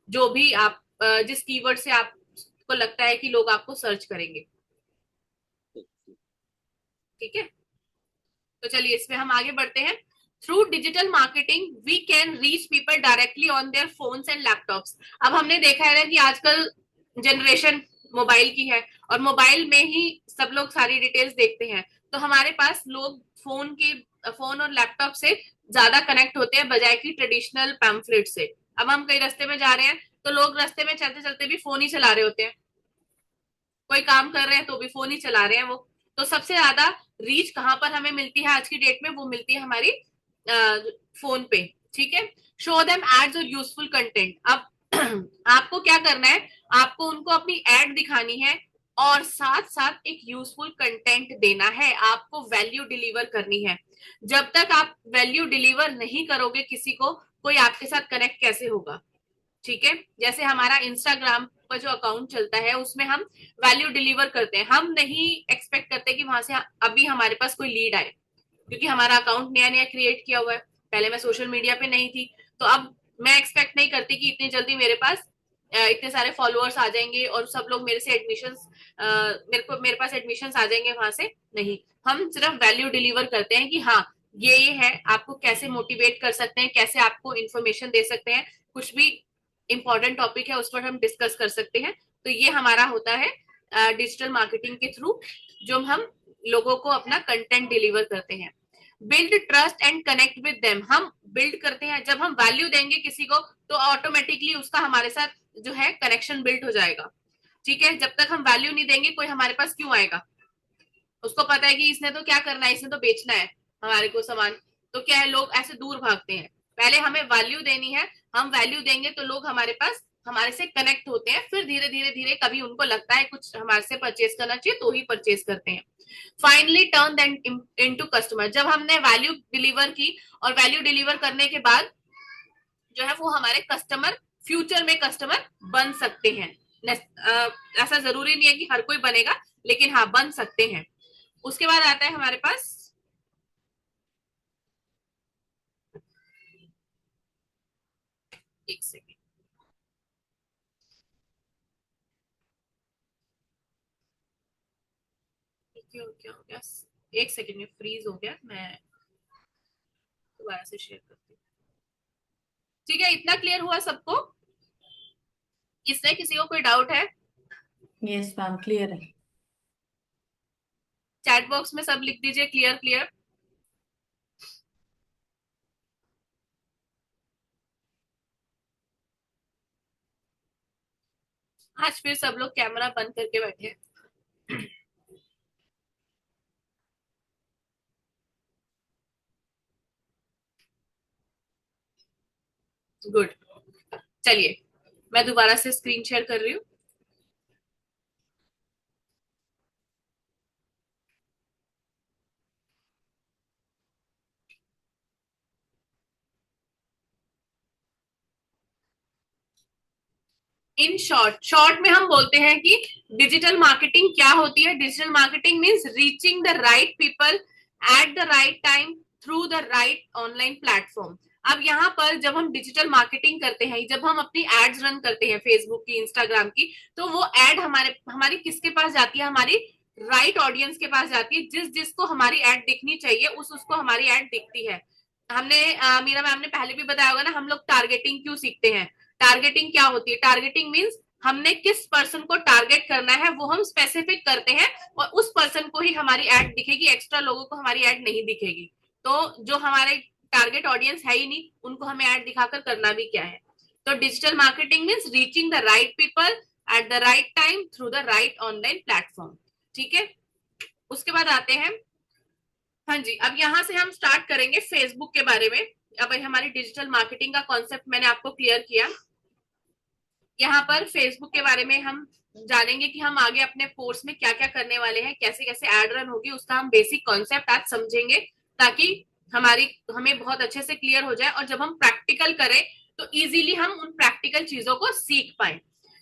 जो भी आप जिस कीवर्ड से आपको लगता है कि लोग आपको सर्च करेंगे, ठीक है। तो चलिए इसमें हम आगे बढ़ते हैं। Through digital marketing we can reach people directly on their phones and laptops. अब हमने देखा है ना कि आजकल जनरेशन मोबाइल की है, और मोबाइल में ही सब लोग सारी डिटेल्स देखते हैं, तो हमारे पास लोग फोन और लैपटॉप से ज्यादा कनेक्ट होते हैं बजाय कि ट्रेडिशनल पैम्फलेट से। अब हम कहीं रास्ते में जा रहे हैं तो लोग रास्ते में चलते चलते भी फोन ही चला रहे होते हैं, कोई काम कर रहे हैं तो भी फोन ही चला रहे हैं वो। तो सबसे ज्यादा रीच कहाँ पर हमें मिलती है आज की डेट में, वो मिलती है हमारी फोन पे, ठीक है। शो देम एड्स और यूजफुल कंटेंट। अब आपको क्या करना है, आपको उनको अपनी एड दिखानी है और साथ साथ एक यूजफुल कंटेंट देना है, आपको वैल्यू डिलीवर करनी है। जब तक आप वैल्यू डिलीवर नहीं करोगे किसी को, कोई आपके साथ कनेक्ट कैसे होगा, ठीक है। जैसे हमारा इंस्टाग्राम पर जो अकाउंट चलता है उसमें हम वैल्यू डिलीवर करते हैं, हम नहीं एक्सपेक्ट करते कि वहां से अभी हमारे पास कोई लीड आए, क्योंकि हमारा अकाउंट नया नया क्रिएट किया हुआ है, पहले मैं सोशल मीडिया पे नहीं थी, तो अब मैं एक्सपेक्ट नहीं करती कि इतनी जल्दी मेरे पास इतने सारे फॉलोअर्स आ जाएंगे और सब लोग मेरे से एडमिशंस मेरे पास एडमिशंस आ जाएंगे वहां से, नहीं। हम सिर्फ वैल्यू डिलीवर करते हैं कि हाँ ये है, आपको कैसे मोटिवेट कर सकते हैं, कैसे आपको इन्फॉर्मेशन दे सकते हैं, कुछ भी इंपॉर्टेंट टॉपिक है उस पर हम डिस्कस कर सकते हैं। तो ये हमारा होता है डिजिटल मार्केटिंग के थ्रू, जो हम लोगों को अपना कंटेंट डिलीवर करते हैं। Build trust and connect with them, हम बिल्ड करते हैं, जब हम वैल्यू देंगे किसी को तो ऑटोमेटिकली उसका हमारे साथ जो है कनेक्शन बिल्ड हो जाएगा, ठीक है। जब तक हम वैल्यू नहीं देंगे कोई हमारे पास क्यों आएगा, उसको पता है कि इसने तो क्या करना है, इसने तो बेचना है हमारे को सामान, तो क्या है लोग ऐसे दूर भागते हैं। पहले हमें वैल्यू देनी है, हम वैल्यू देंगे तो लोग हमारे से कनेक्ट होते हैं, फिर धीरे धीरे धीरे कभी उनको लगता है कुछ हमारे से परचेज करना चाहिए तो ही परचेज करते हैं। Finally turn them into customer, जब हमने वैल्यू डिलीवर की और वैल्यू डिलीवर करने के बाद जो है वो हमारे कस्टमर फ्यूचर में कस्टमर बन सकते हैं। ऐसा जरूरी नहीं है कि हर कोई बनेगा, लेकिन हाँ बन सकते हैं। उसके बाद आता है हमारे पास एक सेकेंड, क्या हो गया, एक सेकेंड में फ्रीज हो गया, मैं दोबारा से शेयर करती हूँ, ठीक है। इतना क्लियर हुआ सबको, इससे किसी को कोई डाउट है? यस मैम क्लियर है। चैट बॉक्स में सब लिख दीजिए क्लियर क्लियर। आज फिर सब लोग कैमरा बंद करके बैठे हैं। गुड। चलिए मैं दोबारा से स्क्रीन शेयर कर रही हूँ। इन शॉर्ट में हम बोलते हैं कि डिजिटल मार्केटिंग क्या होती है। Digital marketing means reaching the right people at the right time through the right online platform. अब यहाँ पर जब हम डिजिटल मार्केटिंग करते हैं, जब हम अपनी एड्स रन करते हैं फेसबुक की, इंस्टाग्राम की, तो वो एड हमारी किसके पास जाती है? हमारी राइट ऑडियंस के पास जाती है। जिसको हमारी एड दिखनी चाहिए उसको हमारी एड दिखती है। हमने मीरा मैम ने पहले भी बताया होगा ना, हम लोग टारगेटिंग क्यों सीखते हैं। टारगेटिंग क्या होती है? टारगेटिंग मीन्स हमने किस पर्सन को टारगेट करना है वो हम स्पेसिफिक करते हैं और उस पर्सन को ही हमारी एड दिखेगी, एक्स्ट्रा लोगों को हमारी एड नहीं दिखेगी। तो जो हमारे टारगेट ऑडियंस है ही नहीं, उनको हमें एड दिखाकर करना भी क्या है। तो digital marketing means reaching the right people at the right time through the right online platform. ठीक है, उसके बाद आते हैं, हाँ जी, अब यहाँ से हम स्टार्ट करेंगे फेसबुक के बारे में। अब हमारी डिजिटल मार्केटिंग का कॉन्सेप्ट मैंने आपको क्लियर किया। यहाँ पर फेसबुक के बारे में हम जानेंगे कि हम आगे अपने कोर्स में क्या क्या करने वाले हैं, कैसे कैसे एड रन होगी, उसका हम बेसिक कॉन्सेप्ट आज समझेंगे, ताकि हमें बहुत अच्छे से क्लियर हो जाए और जब हम प्रैक्टिकल करें तो इजीली हम उन प्रैक्टिकल चीजों को सीख पाए।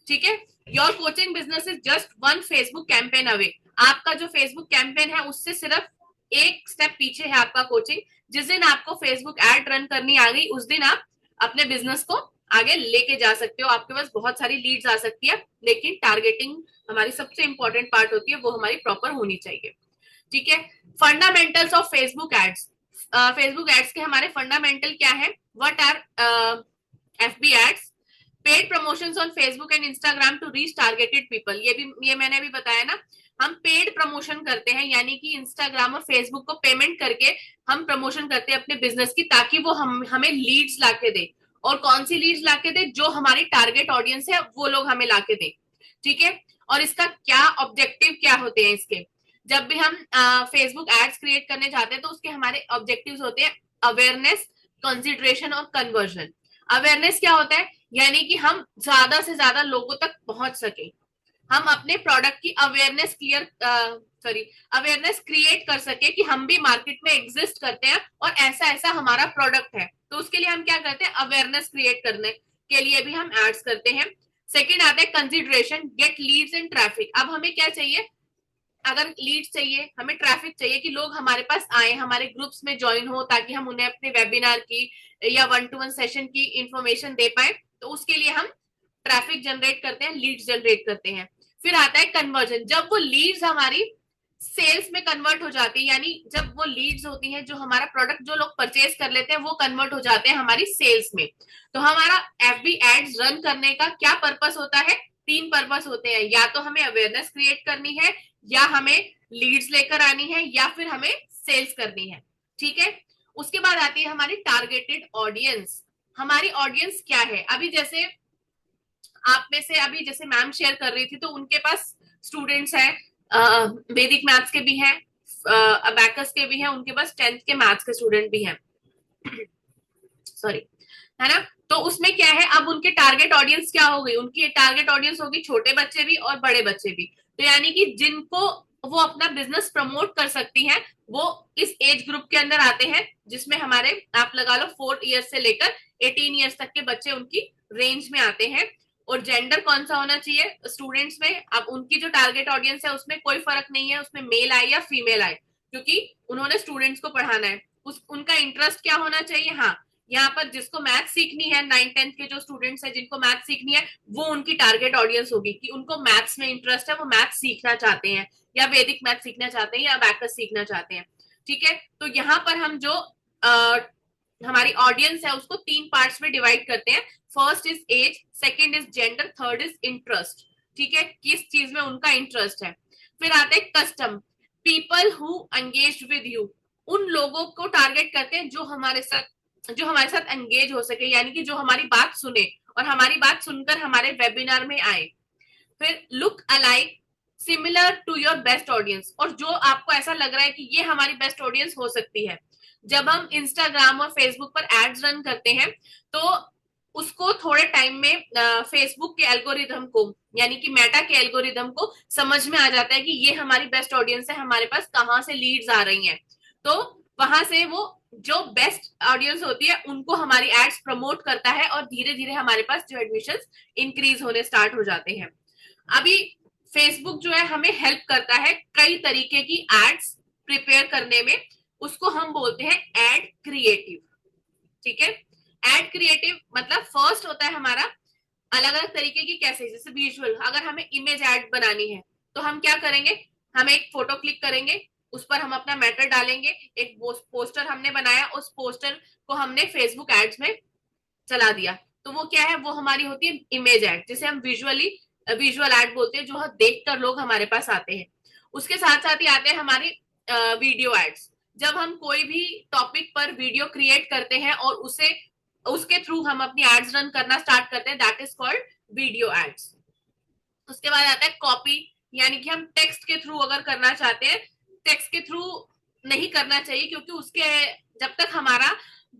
ठीक है, your coaching business is just one Facebook campaign away. आपका जो फेसबुक कैंपेन है उससे सिर्फ एक स्टेप पीछे है आपका कोचिंग। जिस दिन आपको फेसबुक एड रन करनी आ गई, उस दिन आप अपने बिजनेस को आगे लेके जा सकते हो। आपके पास बहुत सारी लीड्स आ सकती है, लेकिन टारगेटिंग हमारी सबसे इंपॉर्टेंट पार्ट होती है, वो हमारी प्रॉपर होनी चाहिए। ठीक है, fundamentals of Facebook ads. Facebook ads के हमारे फंडामेंटल क्या है? What are FB ads? Paid promotions on Facebook and Instagram to reach targeted people. ये मैंने अभी बताया ना, हम पेड प्रमोशन करते हैं, यानी कि इंस्टाग्राम और फेसबुक को पेमेंट करके हम प्रमोशन करते हैं अपने बिजनेस की, ताकि वो हमें लीड्स लाके दे। और कौन सी लीड्स लाके दे? जो हमारी टारगेट ऑडियंस है वो लोग हमें लाके दे। ठीक है, और इसका क्या ऑब्जेक्टिव क्या होते हैं इसके? जब भी हम फेसबुक एड्स क्रिएट करने जाते हैं तो उसके हमारे ऑब्जेक्टिव्स होते हैं अवेयरनेस, कंसिडरेशन और कन्वर्जन। अवेयरनेस क्या होता है? यानी कि हम ज्यादा से ज्यादा लोगों तक पहुंच सके, हम अपने प्रोडक्ट की अवेयरनेस क्रिएट कर सके कि हम भी मार्केट में एग्जिस्ट करते हैं और ऐसा ऐसा हमारा प्रोडक्ट है। तो उसके लिए हम क्या करते हैं? अवेयरनेस क्रिएट करने के लिए भी हम एड्स करते हैं। सेकेंड आता है consideration, get leads and traffic. अब हमें क्या चाहिए? अगर लीड्स चाहिए, हमें ट्रैफिक चाहिए कि लोग हमारे पास आए, हमारे ग्रुप्स में ज्वाइन हो, ताकि हम उन्हें अपने वेबिनार की या 1-to-1 सेशन की इंफॉर्मेशन दे पाए। तो उसके लिए हम ट्रैफिक जनरेट करते हैं, लीड्स जनरेट करते हैं। फिर आता है कन्वर्जन, जब वो लीड्स हमारी सेल्स में कन्वर्ट हो जाती है, यानी जब वो लीड्स होती हैं, जो हमारा प्रोडक्ट जो लोग परचेज कर लेते हैं, वो कन्वर्ट हो जाते हैं हमारी सेल्स में। तो हमारा एफबी एड्स रन करने का क्या पर्पस होता है? 3 पर्पस होते हैं, या तो हमें अवेयरनेस क्रिएट करनी है, या हमें लीड्स लेकर आनी है, या फिर हमें सेल्स करनी है। ठीक है, उसके बाद आती है हमारी टारगेटेड ऑडियंस। हमारी ऑडियंस क्या है? अभी जैसे आप में से अभी जैसे मैम शेयर कर रही थी, तो उनके पास स्टूडेंट्स हैं, वैदिक मैथ्स के भी हैं, अबैकस के भी हैं, उनके पास 10th के मैथ्स के स्टूडेंट भी हैं, सॉरी, है ना। तो उसमें क्या है, अब उनके टारगेट ऑडियंस क्या हो गई? उनकी टारगेट ऑडियंस होगी छोटे बच्चे भी और बड़े बच्चे भी। तो यानी कि जिनको वो अपना बिजनेस प्रमोट कर सकती हैं, वो इस एज ग्रुप के अंदर आते हैं, जिसमें हमारे आप लगा लो 4 ईयर्स से लेकर 18 ईयर्स तक के बच्चे उनकी रेंज में आते हैं। और जेंडर कौन सा होना चाहिए स्टूडेंट्स में? अब उनकी जो टारगेट ऑडियंस है उसमें कोई फर्क नहीं है, उसमें मेल आए या फीमेल आए, क्योंकि उन्होंने स्टूडेंट्स को पढ़ाना है। उनका इंटरेस्ट क्या होना चाहिए? हाँ, यहाँ पर जिसको मैथ सीखनी है, 9-10 के जो स्टूडेंट्स हैं जिनको मैथ सीखनी है, वो उनकी टारगेट ऑडियंस होगी, कि उनको मैथ्स में इंटरेस्ट है, वो मैथ सीखना चाहते हैं, या वैदिक मैथ सीखना चाहते हैं, या अबैकस सीखना चाहते हैं। ठीक है, तो यहाँ पर हम जो हमारी ऑडियंस है उसको 3 पार्ट्स में डिवाइड करते हैं। First is age, second is gender, third is interest. ठीक है, किस चीज में उनका इंटरेस्ट है। फिर आते हैं custom, people who engage with you. उन लोगों को टारगेट करते हैं जो हमारे साथ एंगेज हो सके, यानी कि जो हमारी बात सुने और हमारी बात सुनकर हमारे वेबिनार में आए। फिर look alike, similar to your best audience, और जो आपको ऐसा लग रहा है कि ये हमारी बेस्ट ऑडियंस हो सकती है। जब हम इंस्टाग्राम और फेसबुक पर एड्स रन करते हैं, तो उसको थोड़े टाइम में फेसबुक के एल्गोरिदम को, यानी कि मेटा के एल्गोरिदम को समझ में आ जाता है कि ये हमारी बेस्ट ऑडियंस है, हमारे पास कहाँ से लीड्स आ रही हैं, तो वहां से वो जो बेस्ट ऑडियंस होती है उनको हमारी एड्स प्रमोट करता है और धीरे धीरे हमारे पास जो एडमिशंस इंक्रीज होने स्टार्ट हो जाते हैं। अभी फेसबुक जो है हमें हेल्प करता है कई तरीके की एड्स प्रिपेयर करने में, उसको हम बोलते हैं एड क्रिएटिव। ठीक है, एड क्रिएटिव मतलब फर्स्ट होता है हमारा अलग अलग तरीके की, कैसे, जैसे विजुअल, अगर हमें इमेज ऐड बनानी है तो हम क्या करेंगे, हम एक फोटो क्लिक करेंगे, उस पर हम अपना मैटर डालेंगे, एक पोस्टर हमने बनाया, उस पोस्टर को हमने फेसबुक एड्स में चला दिया, तो वो क्या है, वो हमारी होती है इमेज ऐड, जिसे हम विजुअल ऐड बोलते हैं, जो देखकर लोग हमारे पास आते हैं। उसके साथ साथ ही आते हैं हमारी वीडियो एड्स। जब हम कोई भी टॉपिक पर वीडियो क्रिएट करते हैं और उसे उसके थ्रू हम अपनी एड्स रन करना स्टार्ट करते हैं, that is called video ads. उसके बाद आता है कॉपी, यानी कि हम टेक्स्ट के थ्रू अगर करना चाहते हैं, टेक्स्ट के थ्रू नहीं करना चाहिए, क्योंकि उसके जब तक हमारा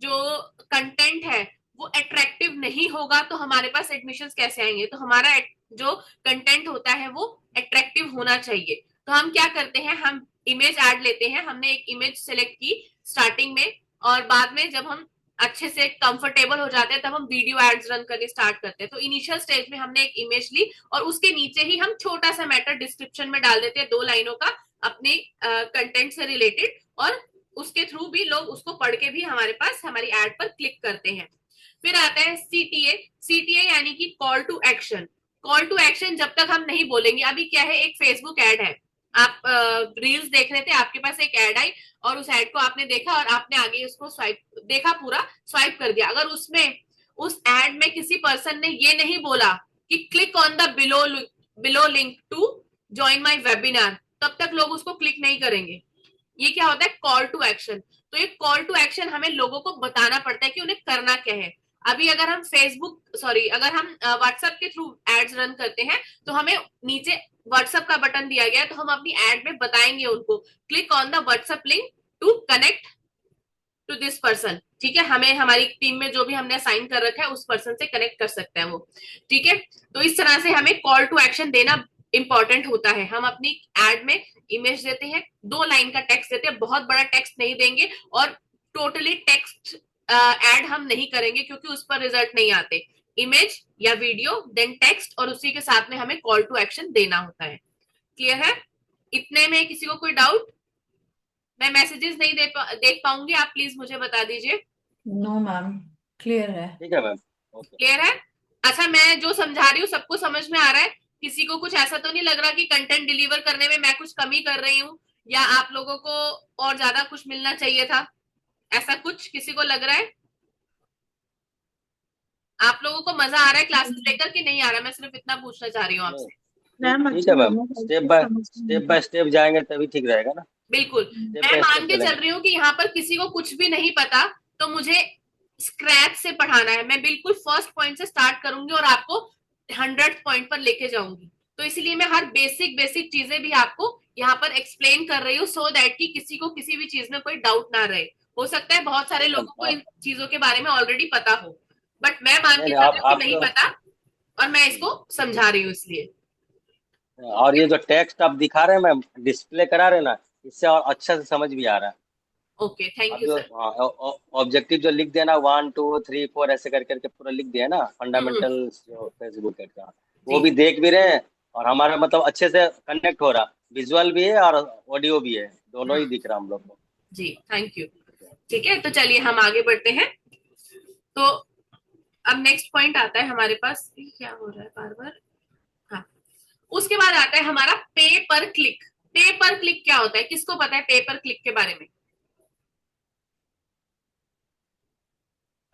जो कंटेंट है वो अट्रैक्टिव नहीं होगा तो हमारे पास एडमिशंस कैसे आएंगे, तो हमारा जो कंटेंट होता है वो अट्रैक्टिव होना चाहिए। तो हम क्या करते हैं, हम इमेज ऐड लेते हैं, हमने एक इमेज सेलेक्ट की स्टार्टिंग में, और बाद में जब हम अच्छे से कंफर्टेबल हो जाते हैं तब हम वीडियो एड्स रन करने स्टार्ट करते हैं। तो इनिशियल स्टेज में हमने एक इमेज ली और उसके नीचे ही हम छोटा सा मैटर डिस्क्रिप्शन में डाल देते हैं, 2 लाइनों का अपने कंटेंट से रिलेटेड, और उसके थ्रू भी लोग उसको पढ़ के भी हमारे पास हमारी एड पर क्लिक करते हैं। फिर आता है सीटीए। सीटीए यानी कि call to action. Call to action जब तक हम नहीं बोलेंगे, अभी क्या है, एक फेसबुक एड है, आप रील्स देख रहे थे, आपके पास एक एड आई और उस एड को आपने देखा और आपने आगे उसको स्वाइप देखा, पूरा स्वाइप कर दिया। अगर उसमें उस एड में किसी पर्सन ने ये नहीं बोला कि click on the below link to join my webinar, तब तक लोग उसको क्लिक नहीं करेंगे। ये क्या होता है, कॉल टू एक्शन। तो ये कॉल टू एक्शन हमें लोगों को बताना पड़ता है कि उन्हें करना क्या है। अभी अगर हम अगर हम व्हाट्सएप के थ्रू एड्स रन करते हैं तो हमें नीचे व्हाट्सएप का बटन दिया गया है, तो हम अपनी एड में बताएंगे उनको, click on the WhatsApp link to connect to this person. ठीक है, हमें हमारी टीम में जो भी हमने साइन कर रखा है उस पर्सन से कनेक्ट कर सकते हैं वो। ठीक है, तो इस तरह से हमें कॉल टू एक्शन देना इंपॉर्टेंट होता है। हम अपनी एड में इमेज देते हैं, 2 लाइन का टेक्स्ट देते हैं, बहुत बड़ा टेक्स्ट नहीं देंगे, और टोटली टेक्स्ट एड हम नहीं करेंगे क्योंकि उस पर रिजल्ट नहीं आते। इमेज या वीडियो देन टेक्स्ट, और उसी के साथ में हमें कॉल टू एक्शन देना होता है। क्लियर है? इतने में किसी को कोई डाउट? मैं मैसेजेस नहीं देख पाऊंगी, आप प्लीज मुझे बता दीजिए। नो मैम, क्लियर है। ठीक है मैम, ओके। क्लियर है? अच्छा, मैं जो समझा रही हूँ सबको समझ में आ रहा है? किसी को कुछ ऐसा तो नहीं लग रहा कि कंटेंट डिलीवर करने में मैं कुछ कमी कर रही हूँ, या आप लोगों को और ज्यादा कुछ मिलना चाहिए था, ऐसा कुछ किसी को लग रहा है? आप लोगों को मजा आ रहा है क्लासेस लेकर कि नहीं आ रहा है? मैं सिर्फ इतना पूछना चाह रही हूँ नहीं, आपसे। मैम ठीक अच्छे है मैम, लगे, स्टेप बाय स्टेप जाएंगे तभी ठीक रहेगा ना। बिल्कुल। स्टेप मैं बाय स्टेप मान के चलेंगे। चल रही हूँ कि यहाँ पर किसी को कुछ भी नहीं पता, तो मुझे स्क्रैच से पढ़ाना है, मैं बिल्कुल फर्स्ट पॉइंट से स्टार्ट करूंगी और आपको 100th पॉइंट पर लेके जाऊंगी। तो इसलिए मैं हर बेसिक बेसिक चीजें भी आपको यहाँ पर एक्सप्लेन कर रही हूँ, सो दैट कि किसी को किसी भी चीज में कोई डाउट ना रहे। हो सकता है बहुत सारे नहीं मैम, लोगों को इन चीजों के बारे में ऑलरेडी पता हो, बट मैं मान नहीं के नहीं, चल आप रही हूँ कि आप नहीं तो पता, और मैं इसको समझा रही हूँ इसलिए। और ये जो टेक्स्ट आप दिखा रहे हैं मैम, डिस्प्ले करा रहे हैं ना, इससे और अच्छा से समझ भी आ रहा है। ओके, थैंक आप यू जो सर। ऑब्जेक्टिव जो लिख दिया ना, 1 2 3 4 ऐसे कर करके पूरा लिख दिया ना, हम्म, फंडामेंटल जो फेसबुक का, वो जी भी देख भी रहे हैं, और हमारा मतलब अच्छे से कनेक्ट हो रहा, विजुअल भी है और ऑडियो भी है, दोनों ही दिख रहा हम लोग को। जी, थैंक यू। ठीक है, तो चलिए हम आगे बढ़ते हैं। तो अब नेक्स्ट पॉइंट आता है हमारे पास, क्या हो रहा है बार बार, हाँ। उसके बाद आता है हमारा पे पर क्लिक। पे पर क्लिक क्या होता है, किसको पता है पे पर क्लिक के बारे में?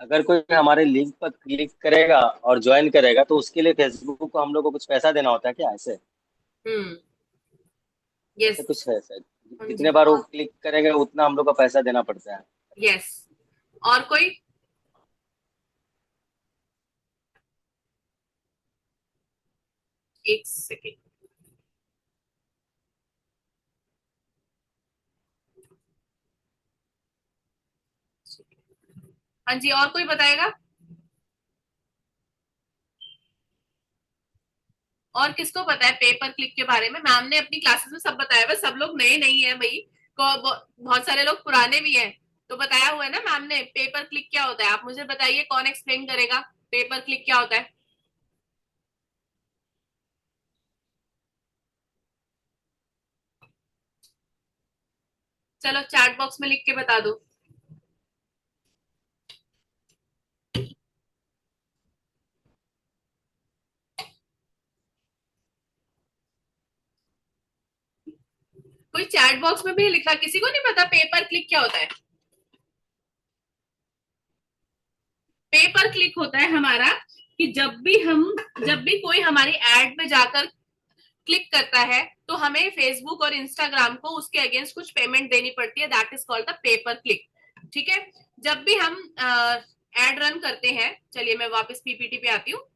अगर कोई हमारे लिंक पर क्लिक करेगा और ज्वाइन करेगा तो उसके लिए फेसबुक को हम लोग को कुछ पैसा देना होता है क्या, ऐसे? हम्म, ऐसे यस। कुछ है सर? हाँ जितने जी, बार वो और क्लिक करेंगे उतना हम लोग को पैसा देना पड़ता है। यस, और कोई? एक सेकेंड। हाँ जी, और कोई बताएगा? और किसको पता है पे पर क्लिक के बारे में? मैम ने अपनी क्लासेस में सब बताया हुआ, सब लोग नए नहीं है भाई, बहुत सारे लोग पुराने भी हैं, तो बताया हुआ है ना मैम ने पे पर क्लिक क्या होता है। आप मुझे बताइए कौन एक्सप्लेन करेगा पे पर क्लिक क्या होता है? चलो चैट बॉक्स में लिख के बता दो। कोई चैट बॉक्स में भी लिखा, किसी को नहीं पता पे पर क्लिक क्या होता है? पे पर क्लिक होता है हमारा कि जब भी कोई हमारी एड में जाकर क्लिक करता है तो हमें फेसबुक और इंस्टाग्राम को उसके अगेंस्ट कुछ पेमेंट देनी पड़ती है, that is called the pay पर क्लिक। ठीक है, जब भी हम एड रन करते हैं, चलिए मैं वापस पीपीटी पे आती हूँ।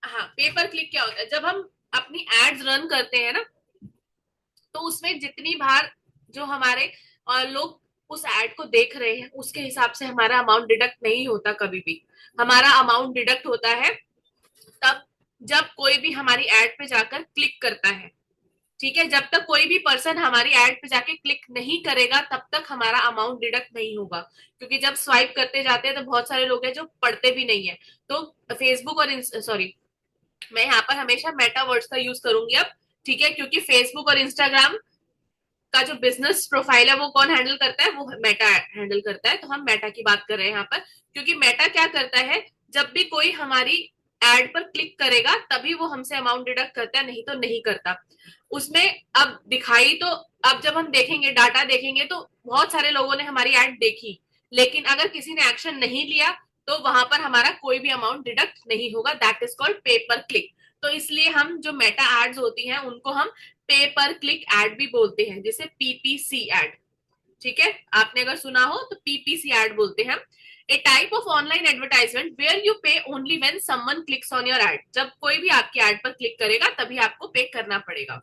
हाँ, पे पर क्लिक क्या होता है? जब हम अपनी एड्स रन करते हैं ना, तो उसमें जितनी बार जो हमारे लोग उस एड को देख रहे हैं उसके हिसाब से हमारा अमाउंट डिडक्ट नहीं होता कभी भी। हमारा अमाउंट डिडक्ट होता है तब जब कोई भी हमारी एड पे जाकर क्लिक करता है। ठीक है, जब तक कोई भी पर्सन हमारी एड पे जाके क्लिक नहीं करेगा तब तक हमारा अमाउंट डिडक्ट नहीं होगा, क्योंकि जब स्वाइप करते जाते हैं तो बहुत सारे लोग हैं जो पढ़ते भी नहीं है। तो फेसबुक और सॉरी, मैं यहाँ पर हमेशा मेटा वर्ड्स का यूज करूंगी अब। ठीक है, क्योंकि फेसबुक और इंस्टाग्राम का जो बिजनेस प्रोफाइल है वो कौन हैंडल करता है? वो मेटा हैंडल करता है। तो हम मेटा की बात कर रहे हैं यहाँ पर, क्योंकि मेटा क्या करता है, जब भी कोई हमारी एड पर क्लिक करेगा तभी वो हमसे अमाउंट डिडक्ट करता है, नहीं तो नहीं करता। उसमें अब दिखाई तो, अब जब हम देखेंगे डाटा देखेंगे तो बहुत सारे लोगों ने हमारी एड देखी, लेकिन अगर किसी ने एक्शन नहीं लिया तो वहां पर हमारा कोई भी अमाउंट डिडक्ट नहीं होगा, दैट इज कॉल्ड पे पर क्लिक। तो इसलिए हम जो मेटा एड्स होती हैं उनको हम पे पर क्लिक एड भी बोलते हैं, जैसे पीपीसी एड। ठीक है, आपने अगर सुना हो तो पीपीसी एड बोलते हैं। A type of online advertisement where you pay only when someone clicks on your ad. जब कोई भी आपकी एड पर क्लिक करेगा तभी आपको पे करना पड़ेगा।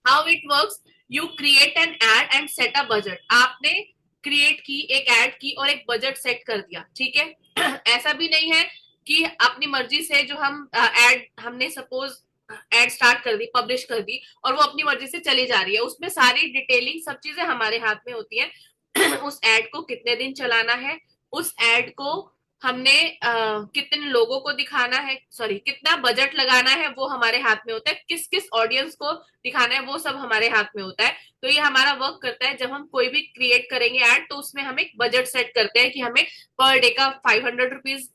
How it works, you create an ad and set a budget. आपने क्रिएट की एक एड की और एक बजट सेट कर दिया। ठीक है ऐसा भी नहीं है कि अपनी मर्जी से जो हम एड, हमने सपोज एड स्टार्ट कर दी, पब्लिश कर दी और वो अपनी मर्जी से चली जा रही है, उसमें सारी डिटेलिंग सब चीजें हमारे हाथ में होती है उस एड को कितने दिन चलाना है, उस एड को हमने कितने लोगों को दिखाना है, सॉरी कितना बजट लगाना है वो हमारे हाथ में होता है, किस किस ऑडियंस को दिखाना है वो सब हमारे हाथ में होता है। तो ये हमारा वर्क करता है, जब हम कोई भी क्रिएट करेंगे एड तो उसमें हम एक बजट सेट करते हैं कि हमें पर डे का 500 रुपीज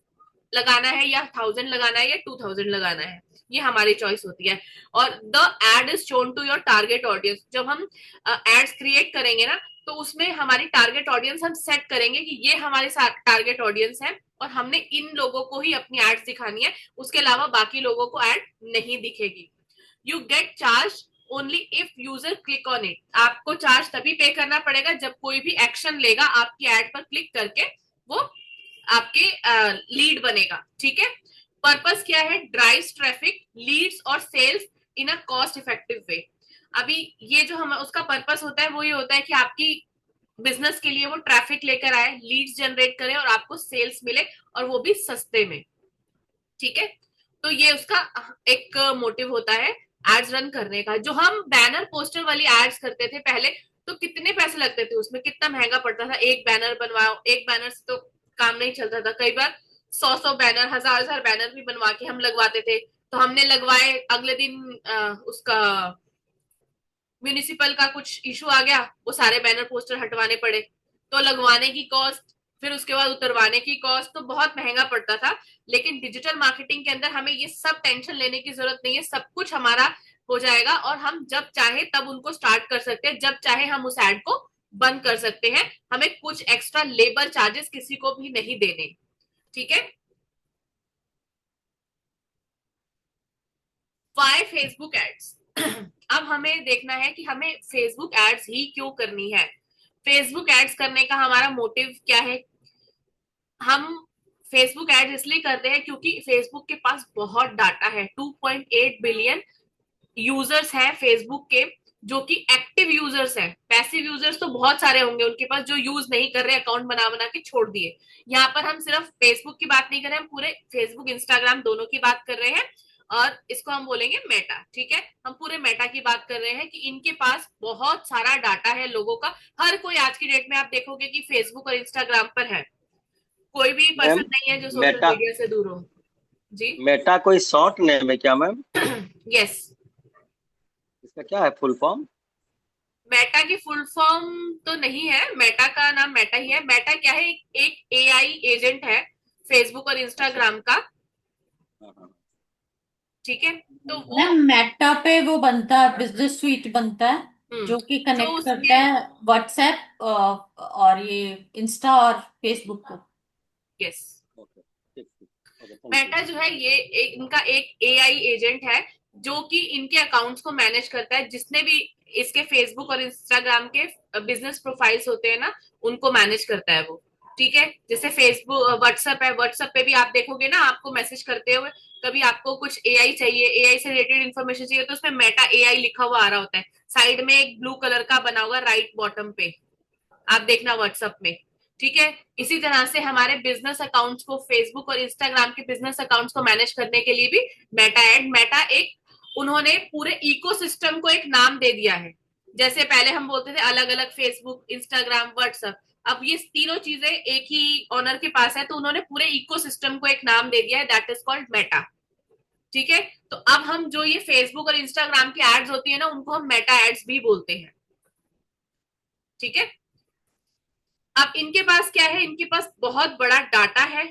लगाना है या 1000 लगाना है या 2000 लगाना है, ये हमारी चॉइस होती है। और the ad is shown to your target audience. जब हम एड्स क्रिएट करेंगे ना तो उसमें हमारी टारगेट ऑडियंस हम सेट करेंगे कि ये हमारे साथ टारगेट ऑडियंस है और हमने इन लोगों को ही अपनी एड्स दिखानी है, उसके अलावा बाकी लोगों को एड नहीं दिखेगी। You get charge only if user click on it. आपको चार्ज तभी पे करना पड़ेगा जब कोई भी एक्शन लेगा आपकी एड पर क्लिक करके, वो आपके लीड बनेगा। ठीक है, पर्पस क्या है? ड्राइव्स ट्रैफिक, लीड्स और sales in a cost effective way. अभी ये जो हम उसका पर्पस होता है वो ये होता है कि आपकी बिजनेस के लिए वो ट्रैफिक लेकर आए, लीड्स जनरेट करे और आपको सेल्स मिले, और वो भी सस्ते में। ठीक है, तो ये उसका एक मोटिव होता है एड्स रन करने का। जो हम बैनर पोस्टर वाली एड्स करते थे पहले, तो कितने पैसे लगते थे उसमें, कितना महंगा पड़ता था, एक बैनर बनवाओ, एक बैनर से तो काम नहीं चलता था, कई बार 100 बैनर, 1000 बैनर भी बनवा के हम लगवाते थे। तो हमने लगवाए, अगले दिन उसका म्यूनिसिपल का कुछ इशू आ गया, वो सारे बैनर पोस्टर हटवाने पड़े, तो लगवाने की कॉस्ट, फिर उसके बाद उतरवाने की कॉस्ट, तो बहुत महंगा पड़ता था। लेकिन डिजिटल मार्केटिंग के अंदर हमें ये सब टेंशन लेने की जरूरत नहीं है, सब कुछ हमारा हो जाएगा और हम जब चाहे तब उनको स्टार्ट कर सकते हैं, जब चाहे हम उस एड को बंद कर सकते हैं, हमें कुछ एक्स्ट्रा लेबर चार्जेस किसी को भी नहीं देने। ठीक है, वाई फेसबुक एड्स। अब हमें देखना है कि हमें फेसबुक एड्स ही क्यों करनी है। फेसबुक एड्स करने का हमारा मोटिव क्या है? हम फेसबुक एड्स इसलिए करते हैं क्योंकि फेसबुक के पास बहुत डाटा है। 2.8 बिलियन यूजर्स हैं फेसबुक के, जो कि एक्टिव यूजर्स हैं। पैसिव यूजर्स तो बहुत सारे होंगे उनके पास जो यूज नहीं कर रहे, अकाउंट बना बना के छोड़ दिए। यहाँ पर हम सिर्फ फेसबुक की बात नहीं कर रहे, हम पूरे फेसबुक इंस्टाग्राम दोनों की बात कर रहे हैं, और इसको हम बोलेंगे मेटा। ठीक है, हम पूरे मेटा की बात कर रहे हैं कि इनके पास बहुत सारा डाटा है लोगों का। हर कोई आज की डेट में आप देखोगे कि फेसबुक और इंस्टाग्राम पर है, कोई भी पर्सन मैम नहीं है जो सोशल मेटा मीडिया से दूर हो। जी मेटा कोई शॉर्ट नेम है क्या मैम? यस, इसका क्या है फुल फॉर्म? मेटा की फुल फॉर्म तो नहीं है, मेटा का नाम मेटा ही है। मेटा क्या है, एक एआई एजेंट है फेसबुक और इंस्टाग्राम का। ठीक है, तो वो मैम मेटा पे वो बनता है, बिजनेस स्वीट बनता है जो कि जो कनेक्ट करता उसमें, है व्हाट्सएप और ये इंस्टा और फेसबुक को। यस, ओके, ठीक ठीक, ओके, थैंक मेटा यू। जो है ये इनका एक एआई एजेंट है जो कि इनके अकाउंट्स को मैनेज करता है। जिसने भी इसके फेसबुक और इंस्टाग्राम के बिजनेस प्रोफाइल्स होते हैं ना, उनको मैनेज करता है वो। ठीक है, जैसे फेसबुक व्हाट्सएप है, व्हाट्सएप पे भी आप देखोगे ना आपको मैसेज करते हुए, कभी आपको कुछ एआई चाहिए, एआई से रिलेटेड इन्फॉर्मेशन चाहिए, तो उसमें मेटा एआई लिखा हुआ आ रहा होता है। साइड में एक ब्लू कलर का बना हुआ राइट बॉटम पे, आप देखना व्हाट्सएप में। ठीक है, इसी तरह से हमारे बिजनेस अकाउंट्स को, फेसबुक और इंस्टाग्राम के बिजनेस अकाउंट्स को मैनेज करने के लिए भी मेटा एड, मेटा एक, उन्होंने पूरे इकोसिस्टम को एक नाम दे दिया है। जैसे पहले हम बोलते थे अलग अलग फेसबुक, इंस्टाग्राम, व्हाट्सएप, अब ये तीनों चीजें एक ही ऑनर के पास है, तो उन्होंने पूरे इकोसिस्टम को एक नाम दे दिया है, दैट इज कॉल्ड मेटा। ठीक है, तो अब हम जो ये फेसबुक और इंस्टाग्राम की एड्स होती है ना, उनको हम मेटा एड्स भी बोलते हैं। ठीक है, अब इनके पास क्या है, इनके पास बहुत बड़ा डाटा है,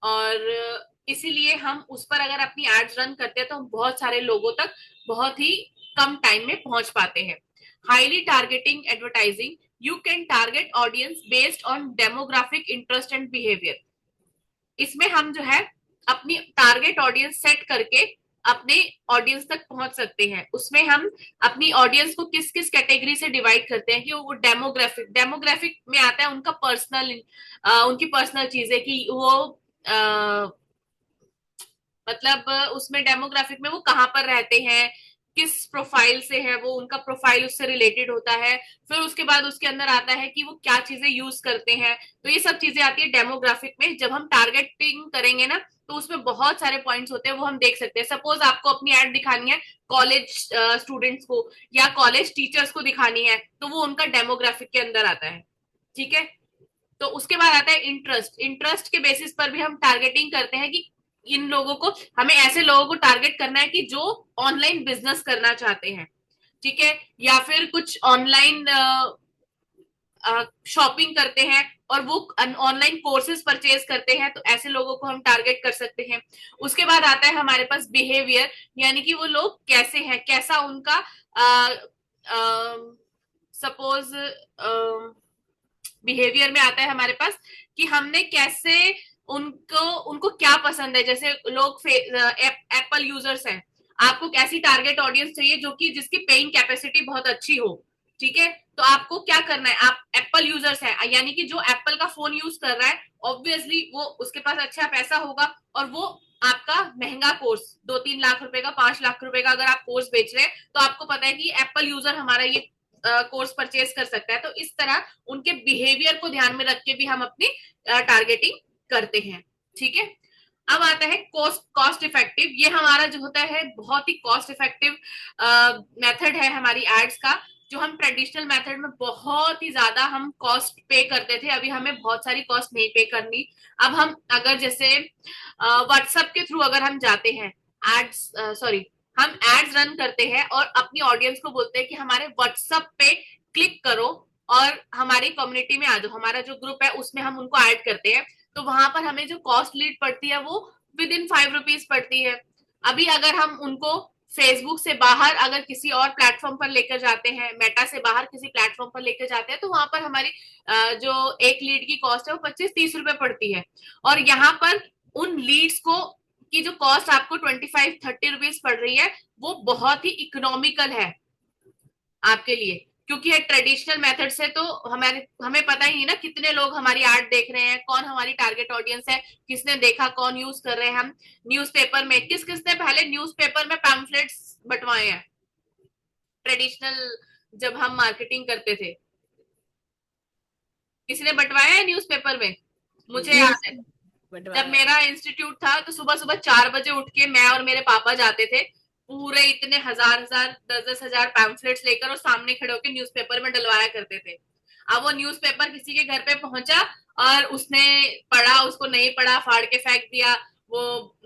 और इसीलिए हम उस पर अगर अपनी एड्स रन करते हैं तो हम बहुत सारे लोगों तक बहुत ही कम टाइम में पहुंच पाते हैं। Highly targeting advertising, you can target audience based on demographic interest and behaviour. इसमें हम जो है अपनी टारगेट ऑडियंस सेट करके अपने ऑडियंस तक पहुंच सकते हैं। उसमें हम अपनी ऑडियंस को किस किस कैटेगरी से डिवाइड करते हैं कि वो डेमोग्राफिक, डेमोग्राफिक में आता है उनका पर्सनल, उनकी पर्सनल चीजें कि वो मतलब उसमें डेमोग्राफिक में वो कहाँ पर रहते हैं, किस प्रोफाइल से है वो, उनका प्रोफाइल उससे रिलेटेड होता है। फिर उसके बाद उसके अंदर आता है कि वो क्या चीजें यूज करते हैं, तो ये सब चीजें आती है डेमोग्राफिक में। जब हम टारगेटिंग करेंगे ना, तो उसमें बहुत सारे पॉइंट्स होते हैं, वो हम देख सकते हैं। सपोज आपको अपनी एड दिखानी है कॉलेज स्टूडेंट्स को या कॉलेज टीचर्स को दिखानी है, तो वो उनका डेमोग्राफिक के अंदर आता है। ठीक है, तो उसके बाद आता है इंटरेस्ट। इंटरेस्ट के बेसिस पर भी हम टारगेटिंग करते हैं कि इन लोगों को, हमें ऐसे लोगों को टारगेट करना है कि जो ऑनलाइन बिजनेस करना चाहते हैं। ठीक है, या फिर कुछ ऑनलाइन शॉपिंग करते हैं और वो ऑनलाइन कोर्सेज परचेज करते हैं, तो ऐसे लोगों को हम टारगेट कर सकते हैं। उसके बाद आता है हमारे पास बिहेवियर, यानी कि वो लोग कैसे हैं, कैसा उनका सपोज बिहेवियर में आता है हमारे पास कि हमने कैसे उनको उनको क्या पसंद है। जैसे लोग एप्पल यूजर्स हैं, आपको कैसी टारगेट ऑडियंस चाहिए जो कि जिसकी पेइंग कैपेसिटी बहुत अच्छी हो। ठीक है, तो आपको क्या करना है, आप एप्पल यूजर्स हैं, यानी कि जो एप्पल का फोन यूज कर रहा है, ऑब्वियसली वो उसके पास अच्छा पैसा होगा, और वो आपका महंगा कोर्स 2-3 लाख रुपए का, 5 लाख रुपए का अगर आप कोर्स बेच रहे हैं, तो आपको पता है कि एप्पल यूजर हमारा ये कोर्स परचेज कर सकता है। तो इस तरह उनके बिहेवियर को ध्यान में रख के भी हम अपनी टारगेटिंग करते हैं। ठीक है, अब आता है कॉस्ट इफेक्टिव। ये हमारा जो होता है बहुत ही कॉस्ट इफेक्टिव मेथड है हमारी एड्स का। जो हम ट्रेडिशनल मेथड में बहुत ही ज्यादा हम कॉस्ट पे करते थे, अभी हमें बहुत सारी कॉस्ट नहीं पे करनी। अब हम अगर जैसे व्हाट्सएप के थ्रू अगर हम जाते हैं, एड्स सॉरी हम एड्स रन करते हैं और अपनी ऑडियंस को बोलते हैं कि हमारे व्हाट्सएप पे क्लिक करो और हमारी कम्युनिटी में आ जाओ, हमारा जो ग्रुप है उसमें हम उनको ऐड करते हैं, तो वहां पर हमें जो कॉस्ट लीड पड़ती है वो विद इन 5 रुपीज पड़ती है। अभी अगर हम उनको फेसबुक से बाहर अगर किसी और प्लेटफॉर्म पर लेकर जाते हैं, मेटा से बाहर किसी प्लेटफॉर्म पर लेकर जाते हैं, तो वहां पर हमारी जो एक लीड की कॉस्ट है वो 25-30 रुपए पड़ती है। और यहाँ पर उन लीड्स को की जो कॉस्ट आपको 25-30 रुपीज पड़ रही है, वो बहुत ही इकोनॉमिकल है आपके लिए। क्योंकि है ट्रेडिशनल मेथड से तो हमें पता ही नहीं ना कितने लोग हमारी एड देख रहे हैं, कौन हमारी टारगेट ऑडियंस है, किसने देखा, कौन यूज कर रहे हैं। हम न्यूज़पेपर में किसने पहले न्यूज़पेपर में पैम्फलेट्स बंटवाए हैं ट्रेडिशनल, जब हम मार्केटिंग करते थे, किसी ने बंटवाया है न्यूज़पेपर में? मुझे याद है जब मेरा इंस्टीट्यूट था तो सुबह सुबह 4 बजे उठ के मैं और मेरे पापा जाते थे, पूरे इतने हजार हजार 10-10 हजार पैम्फलेट्स लेकर और सामने खड़े होकर न्यूज़पेपर में डलवाया करते थे। अब वो न्यूज़पेपर किसी के घर पे पहुंचा और उसने पढ़ा, उसको नहीं पढ़ा, फाड़ के फेंक दिया। वो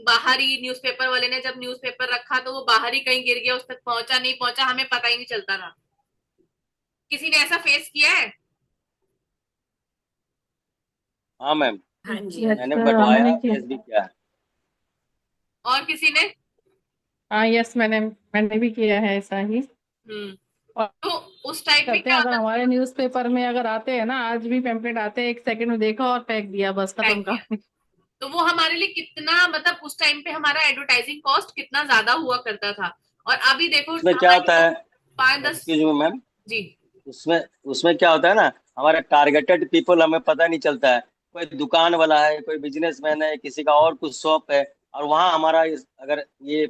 बाहर ही न्यूज़पेपर वाले ने जब न्यूज़पेपर रखा तो वो बाहर ही कहीं गिर गया, उस तक पहुंचा नहीं पहुंचा हमें पता ही नहीं चलता था। किसी ने ऐसा फेस किया है? हाँ मैम, हाँ जी, यस मैंने सर, बंटवाया, हमने किया। फेस भी किया है। और किसी ने? हाँ यस, मैंने भी किया है ऐसा ही। हम्म। और तो उस टाइम पे करते क्या हैं, अगर होता हमारे न्यूज़पेपर में अगर आते हैं ना, आज भी पैम्पलेट आते हैं, 1 सेकंड में देखा और फेंक दिया, बस था? खत्म कहानी। तो वो हमारे लिए कितना, मतलब उस टाइम पे हमारा एडवर्टाइजिंग कॉस्ट कितना ज्यादा हुआ करता था। और अभी देखो उसमें क्या हमारी होता तो है, 5-10। एक्सक्यूज मी मैम, जी। उसमें उसमें क्या होता है ना, हमारा टारगेटेड पीपल हमें पता नहीं चलता है। कोई दुकान वाला है, कोई बिजनेसमैन है, किसी का और कुछ शॉप है, और वहाँ हमारा अगर ये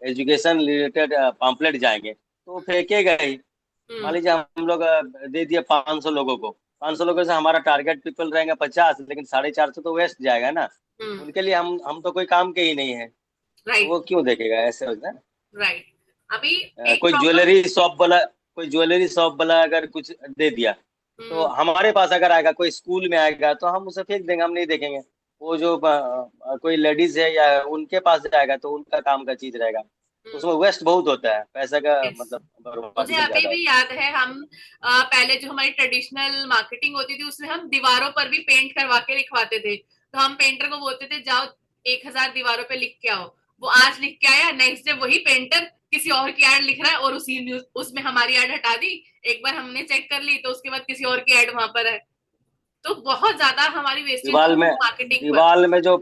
एजुकेशन रिलेटेड पम्पलेट जाएंगे तो वो फेंकेगा ही। मान हम्म। लीजिए हम लोग दे दिए 500 लोगों को, 500 लोगों से हमारा टारगेट पीपल रहेंगे 50, लेकिन 450 तो वेस्ट जाएगा ना। हम्म। उनके लिए हम तो कोई काम के ही नहीं है, तो राइट। वो क्यों देखेगा, ऐसे होता है। राइट। अभी एक कोई प्रॉब्लम। ज्वेलरी शॉप वाला, कोई ज्वेलरी शॉप वाला अगर कुछ दे दिया, तो हम्म। हमारे पास अगर आएगा, कोई स्कूल में आएगा तो हम उसे फेंक देंगे, हम नहीं देखेंगे। वो जो कोई लेडीज है या उनके पास जाएगा तो उनका काम का चीज रहेगा, उसमें वेस्ट बहुत होता है, पैसा का यस। मतलब बर्बादी मुझे बहुत अभी ज्यादा भी होता याद है, हम पहले जो हमारी ट्रेडिशनल मार्केटिंग होती थी उसमें हम दीवारों पर भी पेंट करवा के लिखवाते थे। तो हम पेंटर को बोलते थे जाओ 1,000 दीवारों पे लिख के आओ। वो आज लिख के आया, नेक्स्ट डे वही पेंटर किसी और की एड लिख रहा है और उसी न्यूज उसमें हमारी एड हटा दी। एक बार हमने चेक कर ली तो उसके बाद किसी और की एड वहां पर है। तो बहुत ज्यादा हमारी है। वेस्टेज दीवार में मार्केटिंग पर। दीवार में जो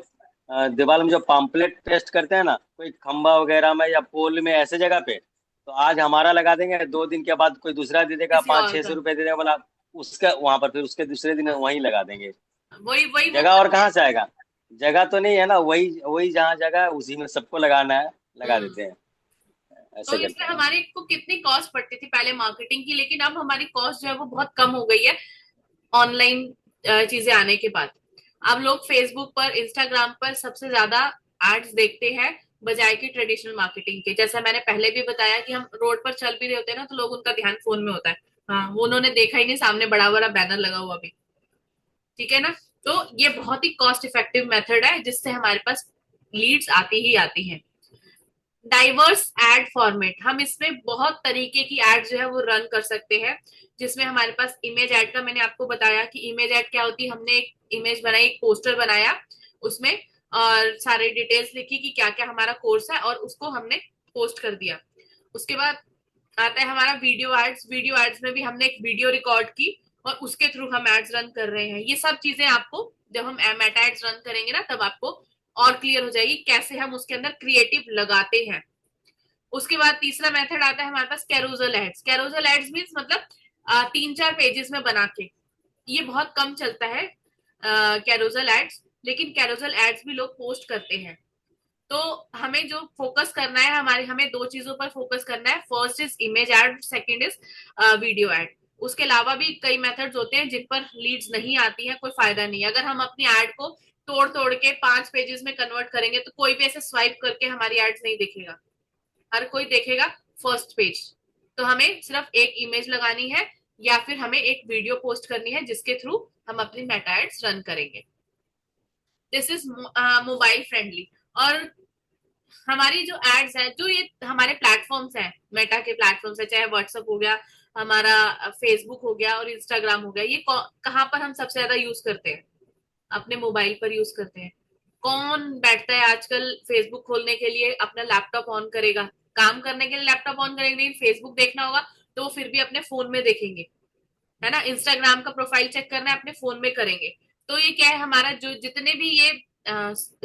दीवार में जो पम्पलेट टेस्ट करते हैं ना, कोई खंबा वगैरह में या पोल में, ऐसे जगह पे, तो आज हमारा लगा देंगे, 2 दिन के बाद कोई दूसरा दे देगा, किसी पाँच और छह का। सौ रुपए दे देगा, बोला उसका वहां पर, फिर उसके दूसरे दिन वहीं लगा देंगे। वही वही वो जगह और करते हैं। कहाँ से आएगा, जगह तो नहीं है ना, वही वही जहाँ जगह है उसी में सबको लगाना है, लगा हम्म। देते हैं, तो ऐसे इससे करते हैं। हमारे को कितनी कॉस्ट पड़ती थी पहले मार्केटिंग की, लेकिन अब हमारी कॉस्ट जो है वो बहुत कम हो गई है ऑनलाइन चीजें आने के बाद। अब लोग फेसबुक पर, इंस्टाग्राम पर सबसे ज्यादा एड्स देखते हैं बजाय की ट्रेडिशनल मार्केटिंग के। जैसा मैंने पहले भी बताया कि हम रोड पर चल भी रहे होते हैं ना तो लोग, उनका ध्यान फोन में होता है। हाँ, वो उन्होंने देखा ही नहीं सामने बड़ा बड़ा बैनर लगा हुआ भी। ठीक है ना? तो ये बहुत ही कॉस्ट इफेक्टिव मेथड है जिससे हमारे पास लीड्स आती ही आती हैं। डाइवर्स एड फॉर्मेट, हम इसमें बहुत तरीके की एड जो है वो रन कर सकते हैं। जिसमें हमारे पास इमेज एड का, मैंने आपको बताया कि इमेज एड क्या होती है। हमने एक इमेज बनाई, एक पोस्टर बनाया, उसमें और सारे डिटेल्स लिखी कि क्या क्या हमारा कोर्स है और उसको हमने पोस्ट कर दिया। उसके बाद आता है हमारा वीडियो एड्स। वीडियो एड्स में भी हमने एक वीडियो रिकॉर्ड की और उसके थ्रू हम एड्स रन कर रहे हैं। ये सब चीजें आपको जब हम मेटा एड्स रन करेंगे ना तब आपको और क्लियर हो जाएगी कैसे हम उसके अंदर क्रिएटिव लगाते हैं। उसके बाद तीसरा मेथड आता है हमारे पास carousel ads. Carousel ads means मतलब 3-4 पेजेस में बना के, ये बहुत कम चलता है कैरोजल एड्स, लेकिन कैरोजल एड्स भी लोग पोस्ट करते हैं। तो हमें जो फोकस करना है, हमें 2 चीजों पर फोकस करना है। First is image ad, second is video ad. उसके अलावा भी कई मेथड्स होते हैं जिन पर लीड्स नहीं आती है, कोई फायदा नहीं। अगर हम अपनी एड को तोड़ तोड़ के 5 पेजेस में कन्वर्ट करेंगे तो कोई भी ऐसे स्वाइप करके हमारी एड्स नहीं देखेगा, हर कोई देखेगा फर्स्ट पेज। तो हमें सिर्फ एक इमेज लगानी है या फिर हमें एक वीडियो पोस्ट करनी है जिसके थ्रू हम अपनी मेटा एड्स रन करेंगे। This is mobile friendly. और हमारी जो एड्स है, जो ये हमारे प्लेटफॉर्म्स हैं, मेटा के प्लेटफॉर्म्स है, चाहे व्हाट्सएप हो गया, हमारा फेसबुक हो गया और इंस्टाग्राम हो गया, ये कहाँ पर हम सबसे ज्यादा यूज करते हैं? अपने मोबाइल पर यूज करते हैं। कौन बैठता है आजकल फेसबुक खोलने के लिए अपना लैपटॉप ऑन करेगा? काम करने के लिए लैपटॉप ऑन करेंगे, नहीं फेसबुक देखना होगा तो फिर भी अपने फोन में देखेंगे, है ना? इंस्टाग्राम का प्रोफाइल चेक करना है अपने फोन में करेंगे। तो ये क्या है, हमारा जो जितने भी ये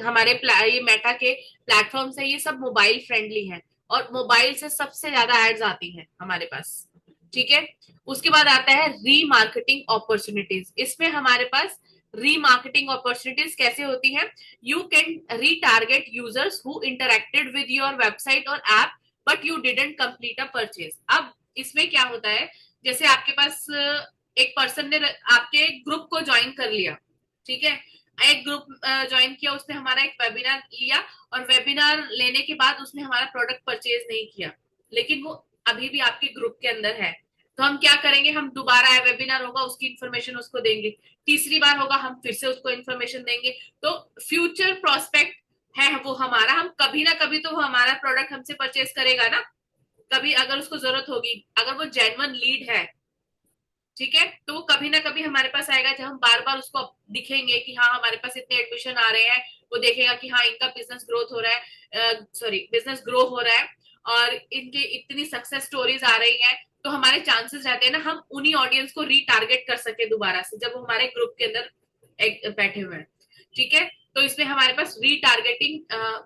हमारे ये मेटा के प्लेटफॉर्म्स है, ये सब मोबाइल फ्रेंडली है और मोबाइल से सबसे ज्यादा एड्स आती हैं हमारे पास। ठीक है। उसके बाद आता है रीमार्केटिंग अपॉर्चुनिटीज। इसमें हमारे पास रीमार्केटिंग अपॉर्चुनिटीज कैसे होती है? You can retarget users who interacted with your website और app but you didn't complete a purchase. अब इसमें क्या होता है, जैसे आपके पास एक पर्सन ने आपके ग्रुप को ज्वाइन कर लिया, ठीक है, एक ग्रुप ज्वाइन किया, उसने हमारा एक वेबिनार लिया और वेबिनार लेने के बाद उसने हमारा प्रोडक्ट परचेज नहीं किया, लेकिन वो अभी भी आपके ग्रुप के अंदर है। तो हम क्या करेंगे, हम दोबारा वेबिनार होगा उसकी इन्फॉर्मेशन उसको देंगे, तीसरी बार होगा हम फिर से उसको इन्फॉर्मेशन देंगे। तो फ्यूचर प्रोस्पेक्ट है वो हमारा, हम कभी ना कभी तो वो हमारा प्रोडक्ट हमसे परचेज करेगा ना, कभी अगर उसको जरूरत होगी, अगर वो जेन्युइन लीड है, ठीक है, तो वो कभी ना कभी हमारे पास आएगा। जब हम बार बार उसको दिखेंगे कि हाँ हमारे पास इतने एडमिशन आ रहे हैं, वो देखेगा कि हाँ इनका बिजनेस ग्रोथ हो रहा है, बिजनेस ग्रो हो रहा है और इनके इतनी सक्सेस स्टोरीज आ रही हैं, तो हमारे चांसेस रहते हैं ना हम उन्हीं ऑडियंस को रीटारगेट कर सके दोबारा से, जब वो हमारे ग्रुप के अंदर बैठे हुए हैं, ठीक है। तो इसमें हमारे पास रीटारगेटिंग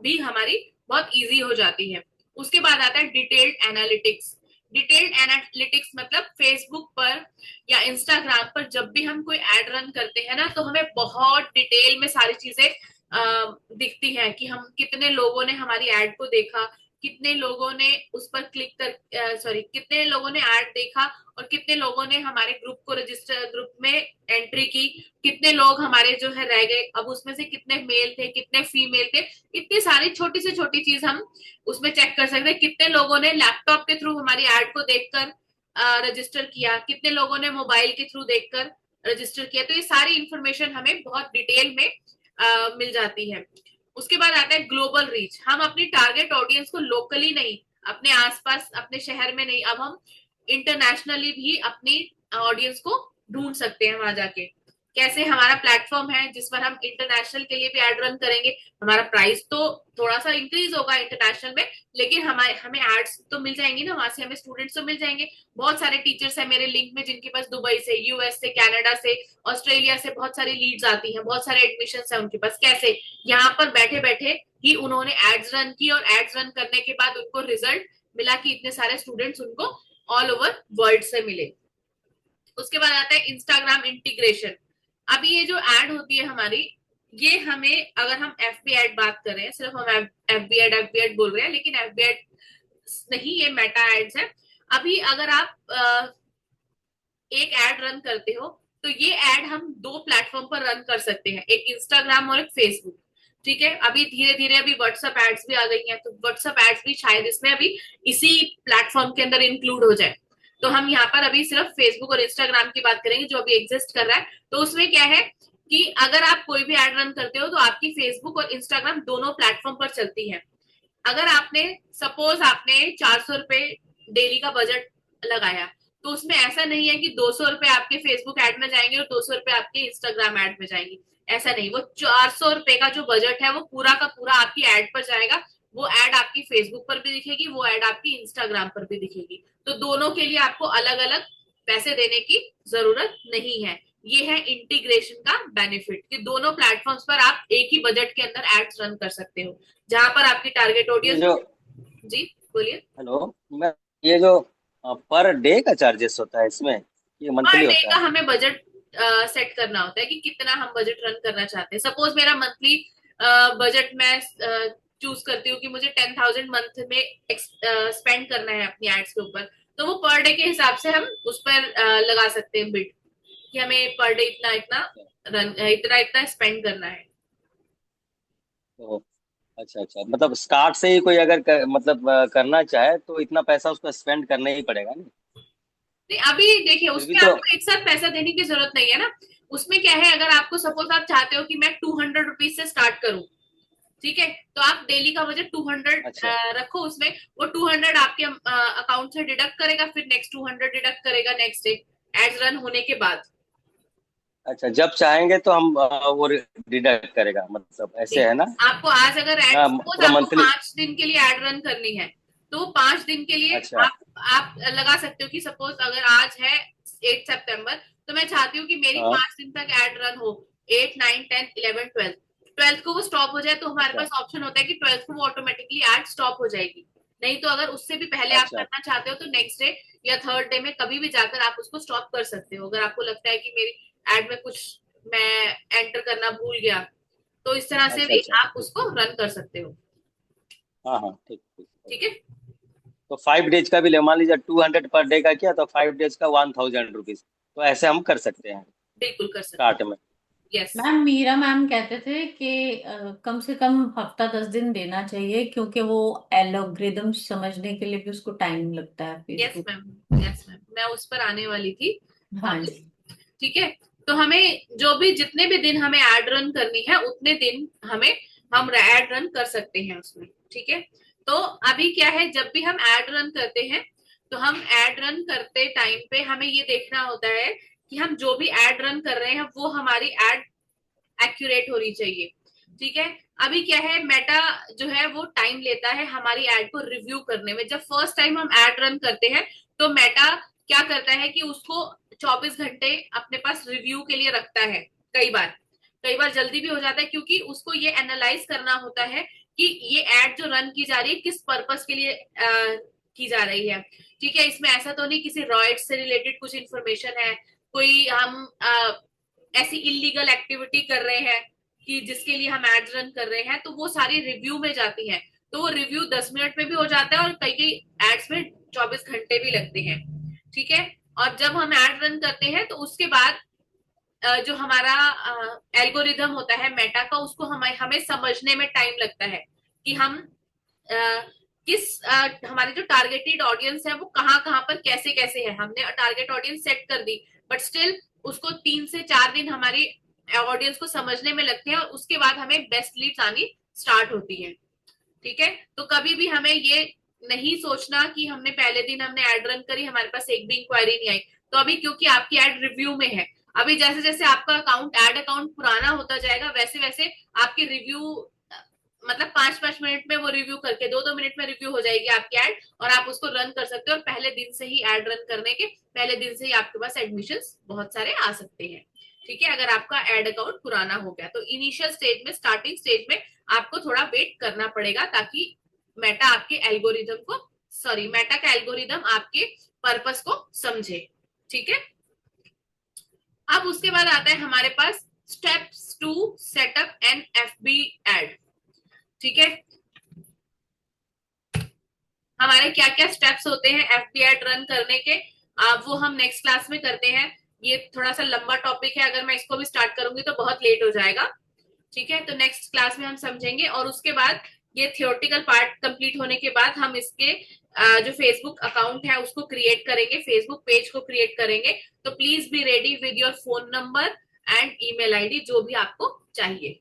भी हमारी बहुत इजी हो जाती है। उसके बाद आता है डिटेल्ड एनालिटिक्स। डिटेल्ड एनालिटिक्स मतलब फेसबुक पर या इंस्टाग्राम पर जब भी हम कोई एड रन करते हैं ना, तो हमें बहुत डिटेल में सारी चीजें दिखती हैं कि हम कितने लोगों ने हमारी एड को देखा, कितने लोगों ने उस पर क्लिक कर कितने लोगों ने ऐड देखा और कितने लोगों ने हमारे ग्रुप को रजिस्टर, ग्रुप में एंट्री की, कितने लोग हमारे जो है रह गए, अब उसमें से कितने मेल थे कितने फीमेल थे। इतनी सारी छोटी से छोटी चीज हम उसमें चेक कर सकते हैं। कितने लोगों ने लैपटॉप के थ्रू हमारी एड को देखकर रजिस्टर किया, कितने लोगों ने मोबाइल के थ्रू देखकर रजिस्टर किया। तो ये सारी इंफॉर्मेशन हमें बहुत डिटेल में मिल जाती है। उसके बाद आता है ग्लोबल रीच। हम अपनी टारगेट ऑडियंस को लोकली नहीं, अपने आसपास अपने शहर में नहीं, अब हम इंटरनेशनली भी अपनी ऑडियंस को ढूंढ सकते हैं वहां जाके। कैसे? हमारा प्लेटफॉर्म है जिस पर हम इंटरनेशनल के लिए भी एड रन करेंगे, हमारा प्राइस तो थोड़ा सा इंक्रीज होगा इंटरनेशनल में, लेकिन हमें एड्स तो मिल जाएंगी ना, वहां से हमें स्टूडेंट्स तो मिल जाएंगे। बहुत सारे टीचर्स है मेरे लिंक में जिनके पास दुबई से, यूएस से, कनाडा से, ऑस्ट्रेलिया से बहुत सारी लीड्स आती हैं, बहुत सारे एडमिशन है उनके पास। कैसे? यहाँ पर बैठे बैठे ही उन्होंने एड्स रन की और एड्स रन करने के बाद उनको रिजल्ट मिला कि इतने सारे स्टूडेंट्स उनको ऑल ओवर वर्ल्ड से मिले। उसके बाद आता है इंस्टाग्राम इंटीग्रेशन। अभी ये जो एड होती है हमारी, ये हमें, अगर हम एफबी एड बात कर रहे हैं, सिर्फ हम एफबी एड बोल रहे हैं, लेकिन एफबी एड नहीं, ये मेटा एड्स है। अभी अगर आप एक एड रन करते हो तो ये एड हम 2 प्लेटफॉर्म पर रन कर सकते हैं, एक इंस्टाग्राम और एक फेसबुक, ठीक है। अभी धीरे धीरे अभी व्हाट्सएप एड्स भी आ गई हैं, तो व्हाट्सएप एड्स भी शायद इसमें अभी इसी प्लेटफॉर्म के अंदर इंक्लूड हो जाए। तो हम यहाँ पर अभी सिर्फ फेसबुक और इंस्टाग्राम की बात करेंगे जो अभी एग्जिस्ट कर रहा है। तो उसमें क्या है कि अगर आप कोई भी एड रन करते हो तो आपकी फेसबुक और इंस्टाग्राम दोनों प्लेटफॉर्म पर चलती है। अगर आपने सपोज आपने 400 रुपए डेली का बजट लगाया, तो उसमें ऐसा नहीं है कि 200 रुपए आपके फेसबुक एड में जाएंगे और 200 रुपए आपके इंस्टाग्राम एड में जाएंगे, ऐसा नहीं। वो 400 रुपए का जो बजट है वो पूरा का पूरा आपकी एड पर जाएगा। वो एड आपकी फेसबुक पर भी दिखेगी, वो एड आपकी इंस्टाग्राम पर भी दिखेगी। तो दोनों के लिए आपको अलग अलग पैसे देने की जरूरत नहीं है। ये है इंटीग्रेशन का बेनिफिट कि दोनों प्लेटफॉर्म्स पर आप एक ही बजट के अंदर एड्स रन कर सकते हो, जहां पर आपकी टारगेट ऑडियंस। जी बोलिए। हेलो, मैं ये जो पर डे का चार्जेस होता है इसमें, ये पर मंथली डे होता का है? हमें बजट सेट करना होता है कि कितना हम बजट रन करना चाहते हैं। सपोज मेरा मंथली बजट मैं चूज करती हूँ कि मुझे 10,000 मंथ में स्पेंड करना है अपनी एड्स के ऊपर, तो वो पर डे के हिसाब से हम उस पर लगा सकते हैं बिड कि हमें पर डे इतना इतना इतना स्पेंड करना है। तो अच्छा अच्छा, मतलब स्टार्ट से ही कोई अगर करना चाहे तो इतना पैसा उसको स्पेंड करना ही पड़ेगा नहीं? नहीं, अभी देखिए फिर भी उसमें तो आपको एक साथ पैसा देने की जरूरत नहीं है ना। उसमें क्या है, अगर आपको सपोज आप चाहते हो कि मैं 200 रुपीज से स्टार्ट करूं, ठीक है, तो आप डेली का बजट 200 अच्छा रखो उसमें। वो 200 आपके अकाउंट से डिडक्ट करेगा, फिर नेक्स्ट 200 डिडक्ट करेगा नेक्स्ट डे एड्स रन होने के बाद। अच्छा, जब चाहेंगे तो हम वो डिडक्ट करेगा, मतलब ऐसे है ना? आपको आज अगर एड, सपोज पूरा आपको मंथली? 5 दिन के लिए एड रन करनी है, तो 5 दिन के लिए अच्छा आप लगा सकते हो कि सपोज अगर आज है 8 सितंबर, तो मैं चाहती हूँ कि मेरी हाँ 5 दिन तक एड रन हो, 8, 9, 10, 11, 12 को वो स्टॉप हो जाए, तो हमारे अच्छा पास ऑप्शन होता है कि 12th को वो ऑटोमेटिकली एड स्टॉप हो जाएगी। नहीं तो अगर उससे भी पहले आप अच्छा करना चाहते हो तो नेक्स्ट डे या थर्ड डे में कभी भी जाकर आप उसको स्टॉप कर सकते हो। अगर आपको लगता है कि मेरी एड में कुछ मैं एंटर करना भूल गया, तो इस तरह से अच्छा भी अच्छा। आप उसको रन कर सकते हो। हाँ हाँ ठीक ठीक। ठीक है। तो 5 डेज का भी ले, मान लीजिए 200 पर डे का किया तो 5 डेज का 1000 रुपीज, तो ऐसे हम कर सकते हैं बिल्कुल कर सकते स्टार्ट हैं। में। यस। मैम मीरा मैम कहते थे कि कम से कम हफ्ता 10 दिन देना चाहिए, क्योंकि वो एल्गोरिदम समझने के लिए भी उसको टाइम लगता है yes Facebook. Ma'am, yes ma'am, मैं उस पर आने वाली थी हाँ आगे। जी। ठीक है। तो हमें जो भी जितने भी दिन हमें एड रन करनी है उतने दिन हम एड रन कर सकते हैं उसमें। ठीक है। तो अभी क्या है, जब भी हम एड रन करते हैं तो हम एड रन करते टाइम पे हमें ये देखना होता है कि हम जो भी एड रन कर रहे हैं वो हमारी एड एक्यूरेट होनी चाहिए। ठीक है। अभी क्या है, मेटा जो है वो टाइम लेता है हमारी एड को रिव्यू करने में। जब फर्स्ट टाइम हम एड रन करते हैं तो मेटा क्या करता है कि उसको 24 घंटे अपने पास रिव्यू के लिए रखता है। कई बार जल्दी भी हो जाता है, क्योंकि उसको ये एनालाइज करना होता है कि ये एड जो रन की जा रही है किस पर्पस के लिए की जा रही है। ठीक है। इसमें ऐसा तो नहीं किसी रॉयट्स से रिलेटेड कुछ इंफॉर्मेशन है, कोई हम ऐसी इलीगल एक्टिविटी कर रहे हैं कि जिसके लिए हम एड रन कर रहे हैं, तो वो सारी रिव्यू में जाती है। तो वो रिव्यू 10 मिनट में भी हो जाता है और कई कई एड्स में 24 घंटे भी लगते हैं। ठीक है। और जब हम एड रन करते हैं तो उसके बाद जो हमारा एल्गोरिदम होता है मेटा का, उसको हमें हमें समझने में टाइम लगता है कि हम हमारी जो टारगेटेड ऑडियंस है वो कहाँ कहाँ पर कैसे कैसे है। हमने टारगेट ऑडियंस सेट कर दी, बट स्टिल उसको 3 से 4 दिन हमारी ऑडियंस को समझने में लगते हैं और उसके बाद हमें बेस्ट लीड्स आनी स्टार्ट होती है। ठीक है। तो कभी भी हमें ये नहीं सोचना कि हमने एड रन करी, हमारे पास एक भी इंक्वायरी नहीं आई। तो अभी क्योंकि आपकी एड रिव्यू में है, अभी जैसे जैसे आपका एड अकाउंट पुराना होता जाएगा वैसे वैसे आपकी रिव्यू, मतलब 5-5 मिनट में वो रिव्यू करके 2-2 मिनट में रिव्यू हो जाएगी आपकी एड, और आप उसको रन कर सकते हो। और पहले दिन से ही एड रन करने के पहले दिन से ही आपके पास एडमिशन बहुत सारे आ सकते हैं। ठीक है। अगर आपका एड अकाउंट पुराना हो गया तो इनिशियल स्टेज में, स्टार्टिंग स्टेज में आपको थोड़ा वेट करना पड़ेगा, ताकि मेटा का एल्गोरिदम आपके पर्पस को समझे। ठीक है। अब उसके बाद आता है हमारे पास steps to setup an FB ad. ठीक है। हमारे क्या क्या स्टेप्स होते हैं एफबी एड रन करने के, वो हम नेक्स्ट क्लास में करते हैं। ये थोड़ा सा लंबा टॉपिक है, अगर मैं इसको भी स्टार्ट करूंगी तो बहुत लेट हो जाएगा। ठीक है। तो नेक्स्ट क्लास में हम समझेंगे। और उसके बाद ये थियोरटिकल पार्ट कंप्लीट होने के बाद हम इसके जो फेसबुक अकाउंट है उसको क्रिएट करेंगे, फेसबुक पेज को क्रिएट करेंगे। तो please be ready with your phone number and email ID, जो भी आपको चाहिए।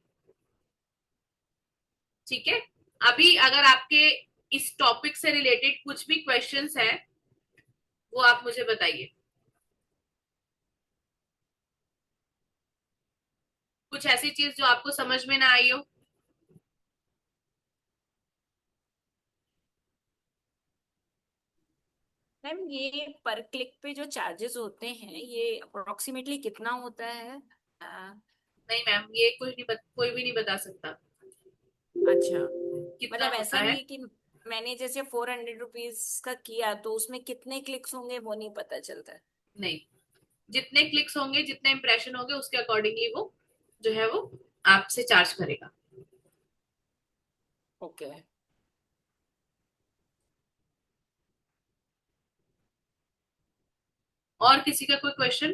ठीक है। अभी अगर आपके इस टॉपिक से रिलेटेड कुछ भी क्वेश्चंस हैं वो आप मुझे बताइए। कुछ ऐसी चीज जो आपको समझ में ना आई हो। मैम ये पर क्लिक पे जो चार्जेस होते हैं ये अप्रोक्सीमेटली कितना होता है? नहीं मैम, ये कोई भी नहीं बता सकता अच्छा, कितना मतलब होता ऐसा है। नहीं कि मैंने जैसे 400 रुपीज का किया तो उसमें कितने क्लिक्स होंगे वो नहीं पता चलता है? नहीं, जितने क्लिक्स होंगे जितने इंप्रेशन होंगे उसके अकॉर्डिंगली वो जो है वो आपसे चार्ज करेगा। ओके। और किसी का कोई क्वेश्चन?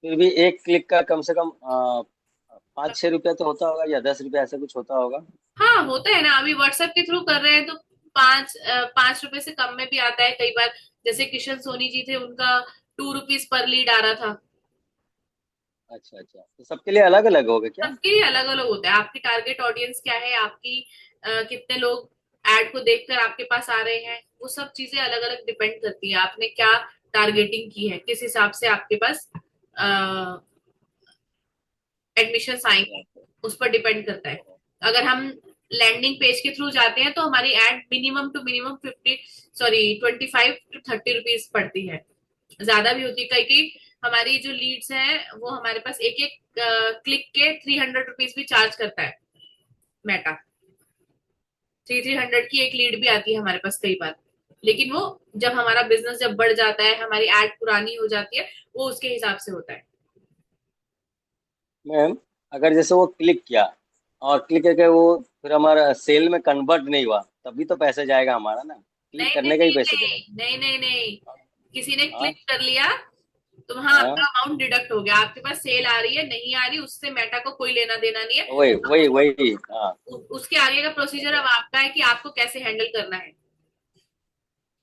फिर भी एक क्लिक का कम से कम 5-6 रुपया तो होता होगा, या 10 रुपया, ऐसा कुछ होता होगा। हाँ होता है ना, अभी व्हाट्सएप के थ्रू कर रहे हैं तो 5 रुपए से कम में भी आता है कई बार। जैसे किशन सोनी जी थे, उनका 2 रुपीज पर लीड आ रहा था। अच्छा अच्छा, तो सबके लिए अलग अलग होगा क्या? सबके अलग अलग होता है। आपकी टारगेट ऑडियंस क्या है, आपकी कितने लोग एड को देखकर आपके पास आ रहे हैं, वो सब चीजें अलग अलग डिपेंड करती है। आपने क्या टारगेटिंग की है, किस हिसाब से आपके पास एडमिशन आएंगे, उस पर डिपेंड करता है। अगर हम लैंडिंग पेज के थ्रू जाते हैं तो हमारी ad minimum to minimum 25 to 30 rupees पड़ती है। ज्यादा भी होती है। कई कई हमारी जो लीड्स हैं वो हमारे पास एक एक क्लिक के 300 रुपीज भी चार्ज करता है मेटा। 300 की एक लीड भी आती है हमारे पास कई बार, लेकिन वो जब हमारा बिजनेस जब बढ़ जाता है, हमारी एड पुरानी हो जाती है, वो उसके हिसाब से होता है। मैम अगर जैसे वो क्लिक किया और क्लिक करके वो फिर हमारा सेल में कन्वर्ट नहीं हुआ, तभी तो पैसे जाएगा हमारा ना, क्लिक नहीं करने का ही नहीं पैसे नहीं जाएगा। नहीं नहीं नहीं, किसी ने हाँ क्लिक कर लिया तो वहां आपका हाँ, अमाउंट डिडक्ट हो गया, आपके पास सेल आ रही है नहीं आ रही उससे मेटा को कोई लेना देना नहीं है। वही वही वही, हाँ। उसके आगे का प्रोसीजर अब आपका है कि आपको कैसे हैंडल करना है।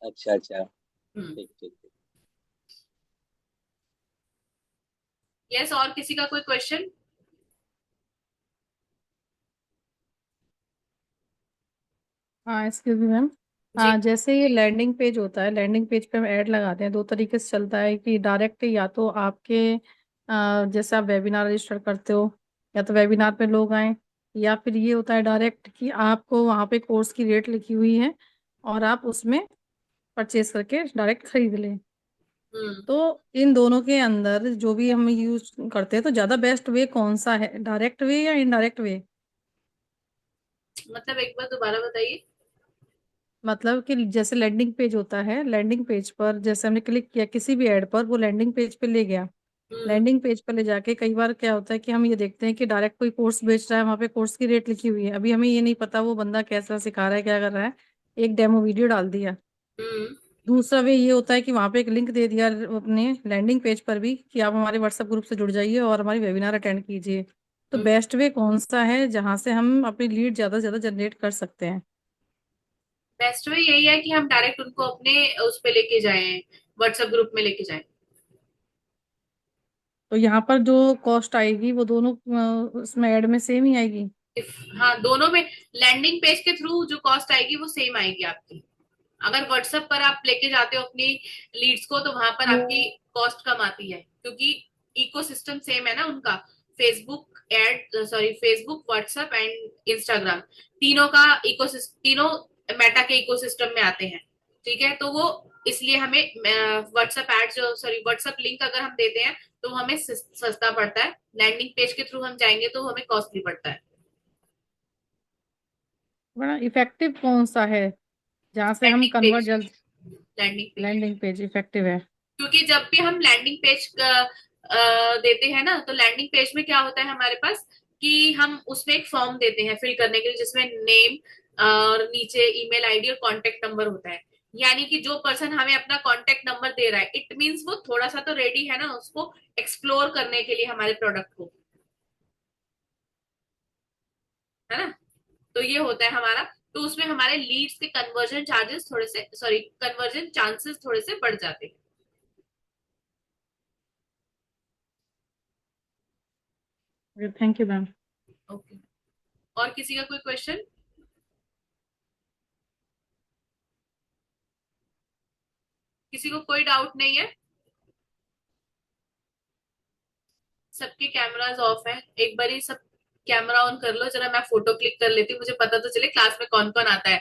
अच्छा अच्छा, हम्म। ठीक ठीक ठीक। यस, और किसी का कोई क्वेश्चन? हाँ, एक्सक्यूज मी मैम। जी। हाँ, जैसे ये लैंडिंग पेज होता है, लैंडिंग पेज पे हम ऐड लगाते हैं, दो तरीके से चलता है कि डायरेक्ट या तो आपके जैसे आप वेबिनार रजिस्टर करते हो, या तो वेबिनार पे लोग आए, या फिर ये होता है डायरेक्ट कि आपको वहाँ पे कोर्स की रेट लिखी हुई है और आप उसमें परचेज करके डायरेक्ट खरीद लें। हम्म। तो इन दोनों के अंदर जो भी हम यूज करते हैं, तो ज़्यादा बेस्ट वे कौन सा है, डायरेक्ट वे या इनडायरेक्ट वे? मतलब एक बार दोबारा बताइए। मतलब कि जैसे लैंडिंग पेज होता है, लैंडिंग पेज पर जैसे हमने क्लिक किया किसी भी ऐड पर, वो लैंडिंग पेज पे ले गया। हम्म। लैंडिंग पेज पर ले जाके कई बार क्या होता है कि हम ये देखते हैं कि डायरेक्ट कोई कोर्स बेच रहा है, वहाँ पे कोर्स की रेट लिखी हुई है, अभी हमें ये नहीं पता वो बंदा कैसा सिखा रहा है, क्या कर रहा है, एक डेमो वीडियो डाल दिया। हम्म। दूसरा वे ये होता है कि वहाँ पे एक लिंक दे दिया अपने लैंडिंग पेज पर भी कि आप हमारे व्हाट्सएप ग्रुप से जुड़ जाइए और हमारी वेबिनार अटेंड कीजिए। तो हम्म। बेस्ट वे कौन सा है जहाँ से हम अपनी लीड ज़्यादा से ज़्यादा जनरेट कर सकते हैं? बेस्ट वे यही है कि हम डायरेक्ट उनको अपने उस पे लेके जाएं, व्हाट्सएप ग्रुप में लेके जाएं। तो यहाँ पर जो कॉस्ट आएगी वो दोनों उसमें ऐड में सेम ही आएगी? हाँ, दोनों में लैंडिंग पेज के थ्रू जो कॉस्ट आएगी वो सेम आएगी आपकी। अगर व्हाट्सएप पर आप लेके जाते हो अपनी लीड्स को तो वहां पर आपकी कॉस्ट कम आती है, क्योंकि इकोसिस्टम सेम है ना उनका। Facebook ad, sorry, Facebook, WhatsApp and Instagram, तीनों का इकोसिस्टम, तीनों मेटा के इकोसिस्टम में आते हैं। ठीक है, तो वो इसलिए हमें व्हाट्सएप एड जो, सॉरी, व्हाट्सएप लिंक अगर हम देते हैं तो वो हमें सस्ता पड़ता है। लैंडिंग पेज के थ्रू हम जाएंगे तो वो हमें कॉस्टली पड़ता है। बड़ा इफेक्टिव कौन सा है जहाँ से हम लैंडिंग कन्वर्ट पेज। जल्द? Landing page, landing page effective है। क्योंकि जब भी हम लैंडिंग पेज देते हैं ना, तो लैंडिंग पेज में क्या होता है हमारे पास कि हम उसमें एक फॉर्म देते हैं फिल करने के लिए, जिसमें नेम और नीचे ईमेल आईडी और कॉन्टेक्ट नंबर होता है। यानी कि जो पर्सन हमें अपना कॉन्टेक्ट नंबर दे रहा है, इट मीन्स वो थोड़ा सा तो रेडी है ना उसको एक्सप्लोर करने के लिए हमारे प्रोडक्ट को, है ना। तो ये होता है हमारा। तो उसमें हमारे लीड्स के कन्वर्जन चार्जेस थोड़े से, सॉरी, कन्वर्जन चांसेस थोड़े से बढ़ जाते हैं। Thank you ma'am. ओके, और किसी का कोई क्वेश्चन? किसी को कोई डाउट नहीं है? सबके कैमरास ऑफ है, एक बार ही सब कैमरा ऑन कर लो जरा, मैं फोटो क्लिक कर लेती हूँ, मुझे पता तो चले क्लास में कौन कौन आता है।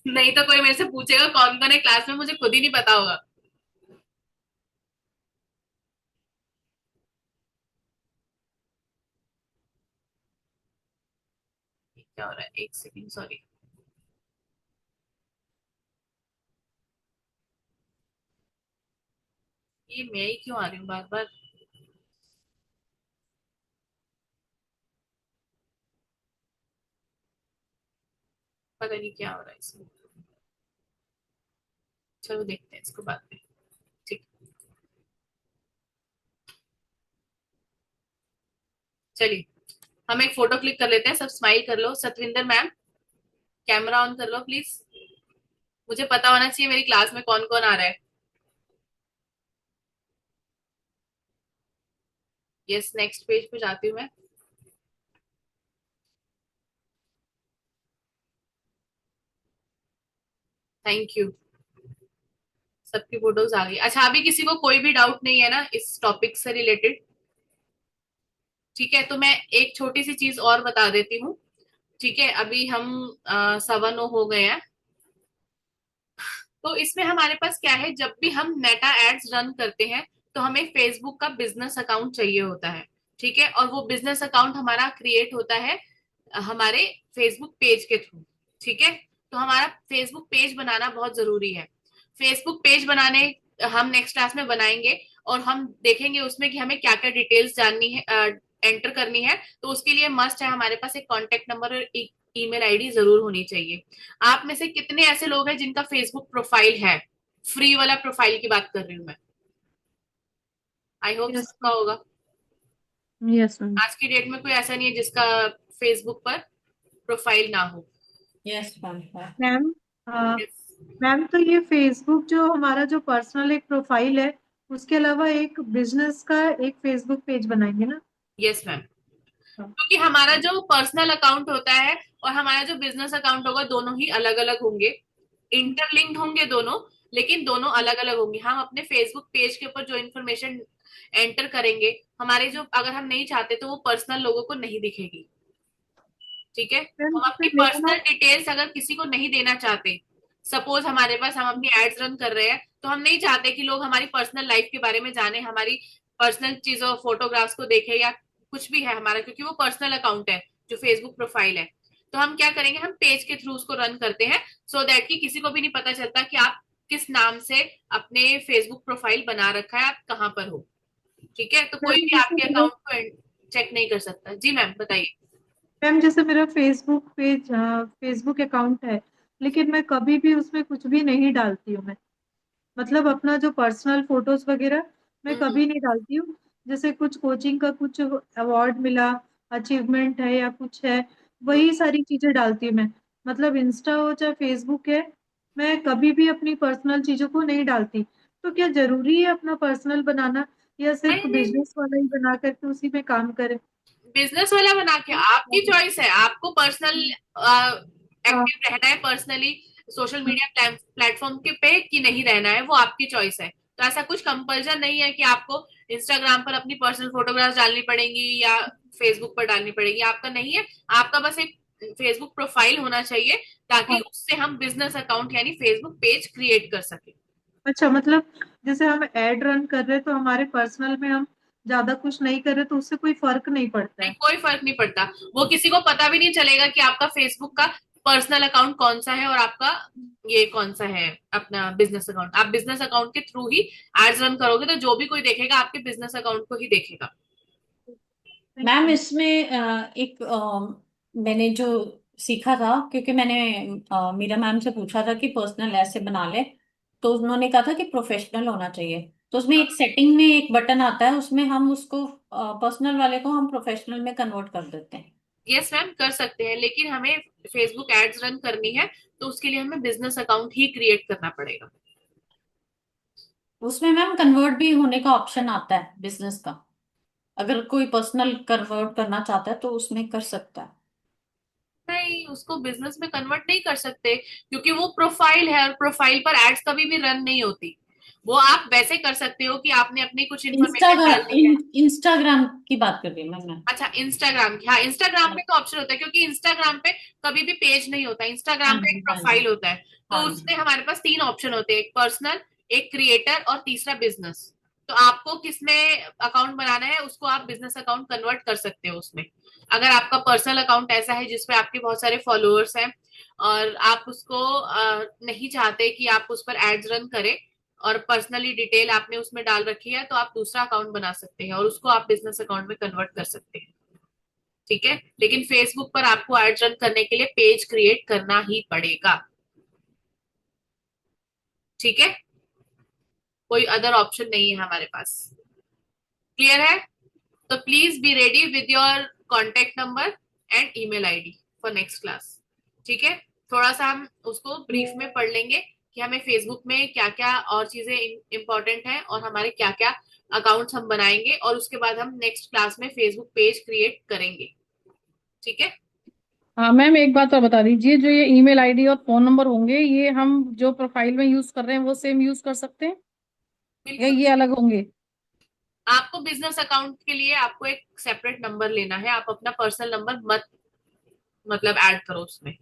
नहीं तो कोई मेरे से पूछेगा कौन कौन है क्लास में, मुझे खुद ही नहीं पता होगा। क्या हो रहा है, एक सेकंड, सॉरी। ये मैं ही क्यों आ रही हूँ बार बार? पता नहीं क्या हो रहा है इसमें। चलो देखते हैं इसको बाद में। ठीक, चलिए हम एक फोटो क्लिक कर लेते हैं, सब स्माइल कर लो। सतविंदर मैम, कैमरा ऑन कर लो प्लीज, मुझे पता होना चाहिए मेरी क्लास में कौन कौन आ रहा है। यस, नेक्स्ट पेज पे जाती हूँ मैं। थैंक यू, सबकी फोटोज आ गई। अच्छा, अभी किसी को कोई भी डाउट नहीं है ना इस टॉपिक से रिलेटेड? ठीक है, तो मैं एक छोटी सी चीज और बता देती हूँ। ठीक है, अभी हम 9:15 हो गए हैं। तो इसमें हमारे पास क्या है, जब भी हम मेटा एड्स रन करते हैं तो हमें फेसबुक का बिजनेस अकाउंट चाहिए होता है। ठीक है, और वो बिजनेस अकाउंट हमारा क्रिएट होता है हमारे फेसबुक पेज के थ्रू। ठीक है, तो हमारा फेसबुक पेज बनाना बहुत जरूरी है। फेसबुक पेज बनाने हम नेक्स्ट क्लास में बनाएंगे, और हम देखेंगे उसमें कि हमें क्या क्या डिटेल्स जाननी है, एंटर करनी है। तो उसके लिए मस्ट है हमारे पास एक कॉन्टेक्ट नंबर और ईमेल आईडी जरूर होनी चाहिए। आप में से कितने ऐसे लोग हैं जिनका फेसबुक प्रोफाइल है? फ्री वाला प्रोफाइल की बात कर रही हूँ मैं। आई होप यस सबका होगा। Yes ma'am. आज की डेट में कोई ऐसा नहीं है जिसका फेसबुक पर प्रोफाइल ना हो। Yes ma'am. Ma'am. Yes. Ma'am, तो ये फेसबुक जो हमारा जो पर्सनल एक प्रोफाइल है, उसके अलावा एक बिजनेस का एक फेसबुक पेज बनाएंगे ना? यस मैम, हाँ। क्योंकि हमारा जो पर्सनल अकाउंट होता है और हमारा जो बिजनेस अकाउंट होगा, दोनों ही अलग अलग होंगे। इंटरलिंक्ड होंगे दोनों, लेकिन दोनों अलग अलग होंगे। हम अपने फेसबुक पेज के ऊपर जो इन्फॉर्मेशन एंटर करेंगे, हमारे जो, अगर हम नहीं चाहते तो वो पर्सनल लोगों को नहीं दिखेगी। ठीक है, मैम, हम जैसे अपनी मेरा ना। पर्सनल डिटेल्स अगर किसी को नहीं देना चाहते, सपोज हमारे पास, हम अपनी एड्स रन कर रहे हैं, तो हम नहीं चाहते कि लोग हमारी पर्सनल लाइफ के बारे में जाने, हमारी पर्सनल चीजों, फोटोग्राफ्स को देखे या कुछ भी है हमारा, क्योंकि वो पर्सनल अकाउंट है जो फेसबुक प्रोफाइल है। तो हम क्या करेंगे, हम पेज के थ्रू उसको रन करते हैं, सो दैट कि किसी को भी नहीं पता चलता कि आप किस नाम से अपने फेसबुक प्रोफाइल बना रखा है, आप कहाँ पर हो। ठीक है, तो कोई मैम, भी जैसे आपके मेरा अकाउंट को चेक नहीं कर सकता। जी मैम, बताइए। मैम, जैसे मेरा फेसबुक पेज, फेसबुक अकाउंट है, लेकिन मैं कभी भी उसमें कुछ भी नहीं डालती हूँ मैं। मतलब अपना जो पर्सनल फोटोज वगैरह मैं हम्म, कभी नहीं डालती हूँ। जैसे कुछ कोचिंग का कुछ अवार्ड मिला, अचीवमेंट है या कुछ है, हम्म। वही सारी चीजें डालती हूँ मैं। मतलब इंस्टा हो चाहे फेसबुक है, मैं कभी भी अपनी पर्सनल चीजों को नहीं डालती। तो क्या जरूरी है अपना पर्सनल बनाना, या सिर्फ नहीं नहीं, बिजनेस वाला ही बना करके उसी में काम करें? बिजनेस वाला बना के आपकी चॉइस है। आपको पर्सनल हाँ। एक्टिव रहना है पर्सनली सोशल मीडिया प्लेटफॉर्म के पे कि नहीं रहना है, वो आपकी चॉइस है। तो ऐसा कुछ कंपल्जन नहीं है कि आपको इंस्टाग्राम पर अपनी पर्सनल फोटोग्राफ्स डालनी पड़ेंगी या फेसबुक पर डालनी पड़ेगी, आपका नहीं है। आपका बस एक फेसबुक प्रोफाइल होना चाहिए, ताकि हाँ। उससे हम बिजनेस अकाउंट यानी फेसबुक पेज क्रिएट कर सके। अच्छा, मतलब जैसे हम एड रन कर रहे हैं तो हमारे पर्सनल में हम ज्यादा कुछ नहीं कर रहे, तो उससे कोई फर्क नहीं पड़ता नहीं, है? कोई फर्क नहीं पड़ता। वो किसी को पता भी नहीं चलेगा कि आपका फेसबुक का पर्सनल अकाउंट कौन सा है और आपका ये कौन सा है अपना बिजनेस अकाउंट। आप बिजनेस अकाउंट के थ्रू ही एड्स रन करोगे, तो जो भी कोई देखेगा आपके बिजनेस अकाउंट को ही देखेगा। Thank ma'am you. इसमें एक मैंने जो सीखा था, क्योंकि मैंने मीरा मैम से पूछा था कि पर्सनल ऐसे बना ले, तो उन्होंने कहा था कि प्रोफेशनल होना चाहिए। तो उसमें एक सेटिंग में एक बटन आता है, उसमें हम उसको पर्सनल वाले को हम प्रोफेशनल में कन्वर्ट कर देते हैं। यस मैम, कर सकते हैं, लेकिन हमें फेसबुक एड्स रन करनी है, तो उसके लिए हमें बिजनेस अकाउंट ही क्रिएट करना पड़ेगा। उसमें मैम कन्वर्ट भी होने का ऑप्शन आता है बिजनेस का। अगर कोई पर्सनल कन्वर्ट करना चाहता है तो उसमें कर सकता है। नहीं, उसको बिजनेस में कन्वर्ट नहीं कर सकते, क्योंकि वो प्रोफाइल है, और प्रोफाइल पर एड्स कभी भी रन नहीं होती। वो आप वैसे कर सकते हो कि आपने अपनी कुछ इन्फॉर्मेशन डाल दी है। इंस्टाग्राम की बात कर रही हूँ मैम मैं। अच्छा, इंस्टाग्राम की, हाँ, इंस्टाग्राम पे तो ऑप्शन होता है, क्योंकि इंस्टाग्राम पे कभी भी पेज नहीं होता, हाँ इंस्टाग्राम पे एक जी, हाँ जी, प्रोफाइल होता है। तो हाँ उसमें जी। हमारे पास तीन ऑप्शन होते हैं, एक पर्सनल, एक क्रिएटर और तीसरा बिजनेस। तो आपको किसमें अकाउंट बनाना है, उसको आप बिजनेस अकाउंट कन्वर्ट कर सकते हो उसमें। अगर आपका पर्सनल अकाउंट ऐसा है जिसपे आपके बहुत सारे फॉलोअर्स हैं, और आप उसको नहीं चाहते कि आप उस पर एड्स रन करें, और पर्सनली डिटेल आपने उसमें डाल रखी है, तो आप दूसरा अकाउंट बना सकते हैं और उसको आप बिजनेस अकाउंट में कन्वर्ट कर सकते हैं। ठीक है, लेकिन फेसबुक पर आपको एड रन करने के लिए पेज क्रिएट करना ही पड़ेगा। ठीक है, कोई अदर ऑप्शन नहीं है हमारे पास। क्लियर है? तो please be ready with your contact number and email ID for next class. ठीक है, थोड़ा सा हम उसको ब्रीफ में पढ़ लेंगे कि हमें फेसबुक में क्या क्या और चीजें इंपॉर्टेंट हैं, और हमारे क्या क्या अकाउंट्स हम बनाएंगे, और उसके बाद हम नेक्स्ट क्लास में फेसबुक पेज क्रिएट करेंगे। ठीक है, हाँ मैम, एक बात और बता दीजिए, जो ये ईमेल आईडी और फोन नंबर होंगे, ये हम जो प्रोफाइल में यूज कर रहे हैं वो सेम यूज कर सकते हैं या बिल्कुल। ये अलग होंगे? आपको बिजनेस अकाउंट के लिए आपको एक सेपरेट नंबर लेना है, आप अपना पर्सनल नंबर मत, मतलब ऐड करो उसमें।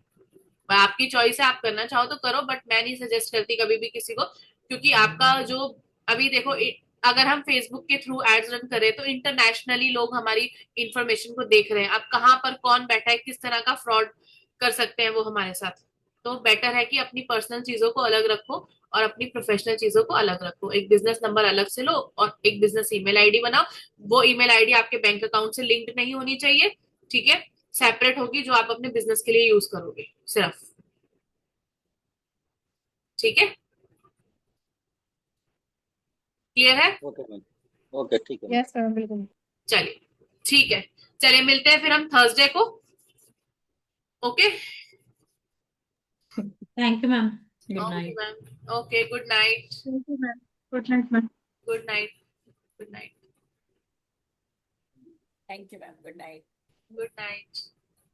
आपकी चॉइस है, आप करना चाहो तो करो, बट मैं नहीं सजेस्ट करती कभी भी किसी को, क्योंकि आपका जो, अभी देखो, अगर हम फेसबुक के थ्रू एड्स रन करें तो इंटरनेशनली लोग हमारी इंफॉर्मेशन को देख रहे हैं। अब कहाँ पर कौन बैठा है, किस तरह का फ्रॉड कर सकते हैं वो हमारे साथ। तो बेटर है कि अपनी पर्सनल चीजों को अलग रखो और अपनी प्रोफेशनल चीजों को अलग रखो। एक बिजनेस नंबर अलग से लो और एक बिजनेस ईमेल आईडी बनाओ। वो ईमेल आईडी आपके बैंक अकाउंट से लिंक्ड नहीं होनी चाहिए, ठीक है, सेपरेट होगी, जो आप अपने बिजनेस के लिए यूज करोगे सिर्फ। ठीक है, क्लियर है? ओके मैम, ओके ठीक है मैम। यस मैम, बिल्कुल। चलिए ठीक है, चलिए मिलते हैं फिर हम थर्सडे को। Okay thank you ma'am, good okay night. Ma'am, okay, good night, thank you ma'am, good night ma'am. Good night, good night, thank you ma'am, good night. Good night.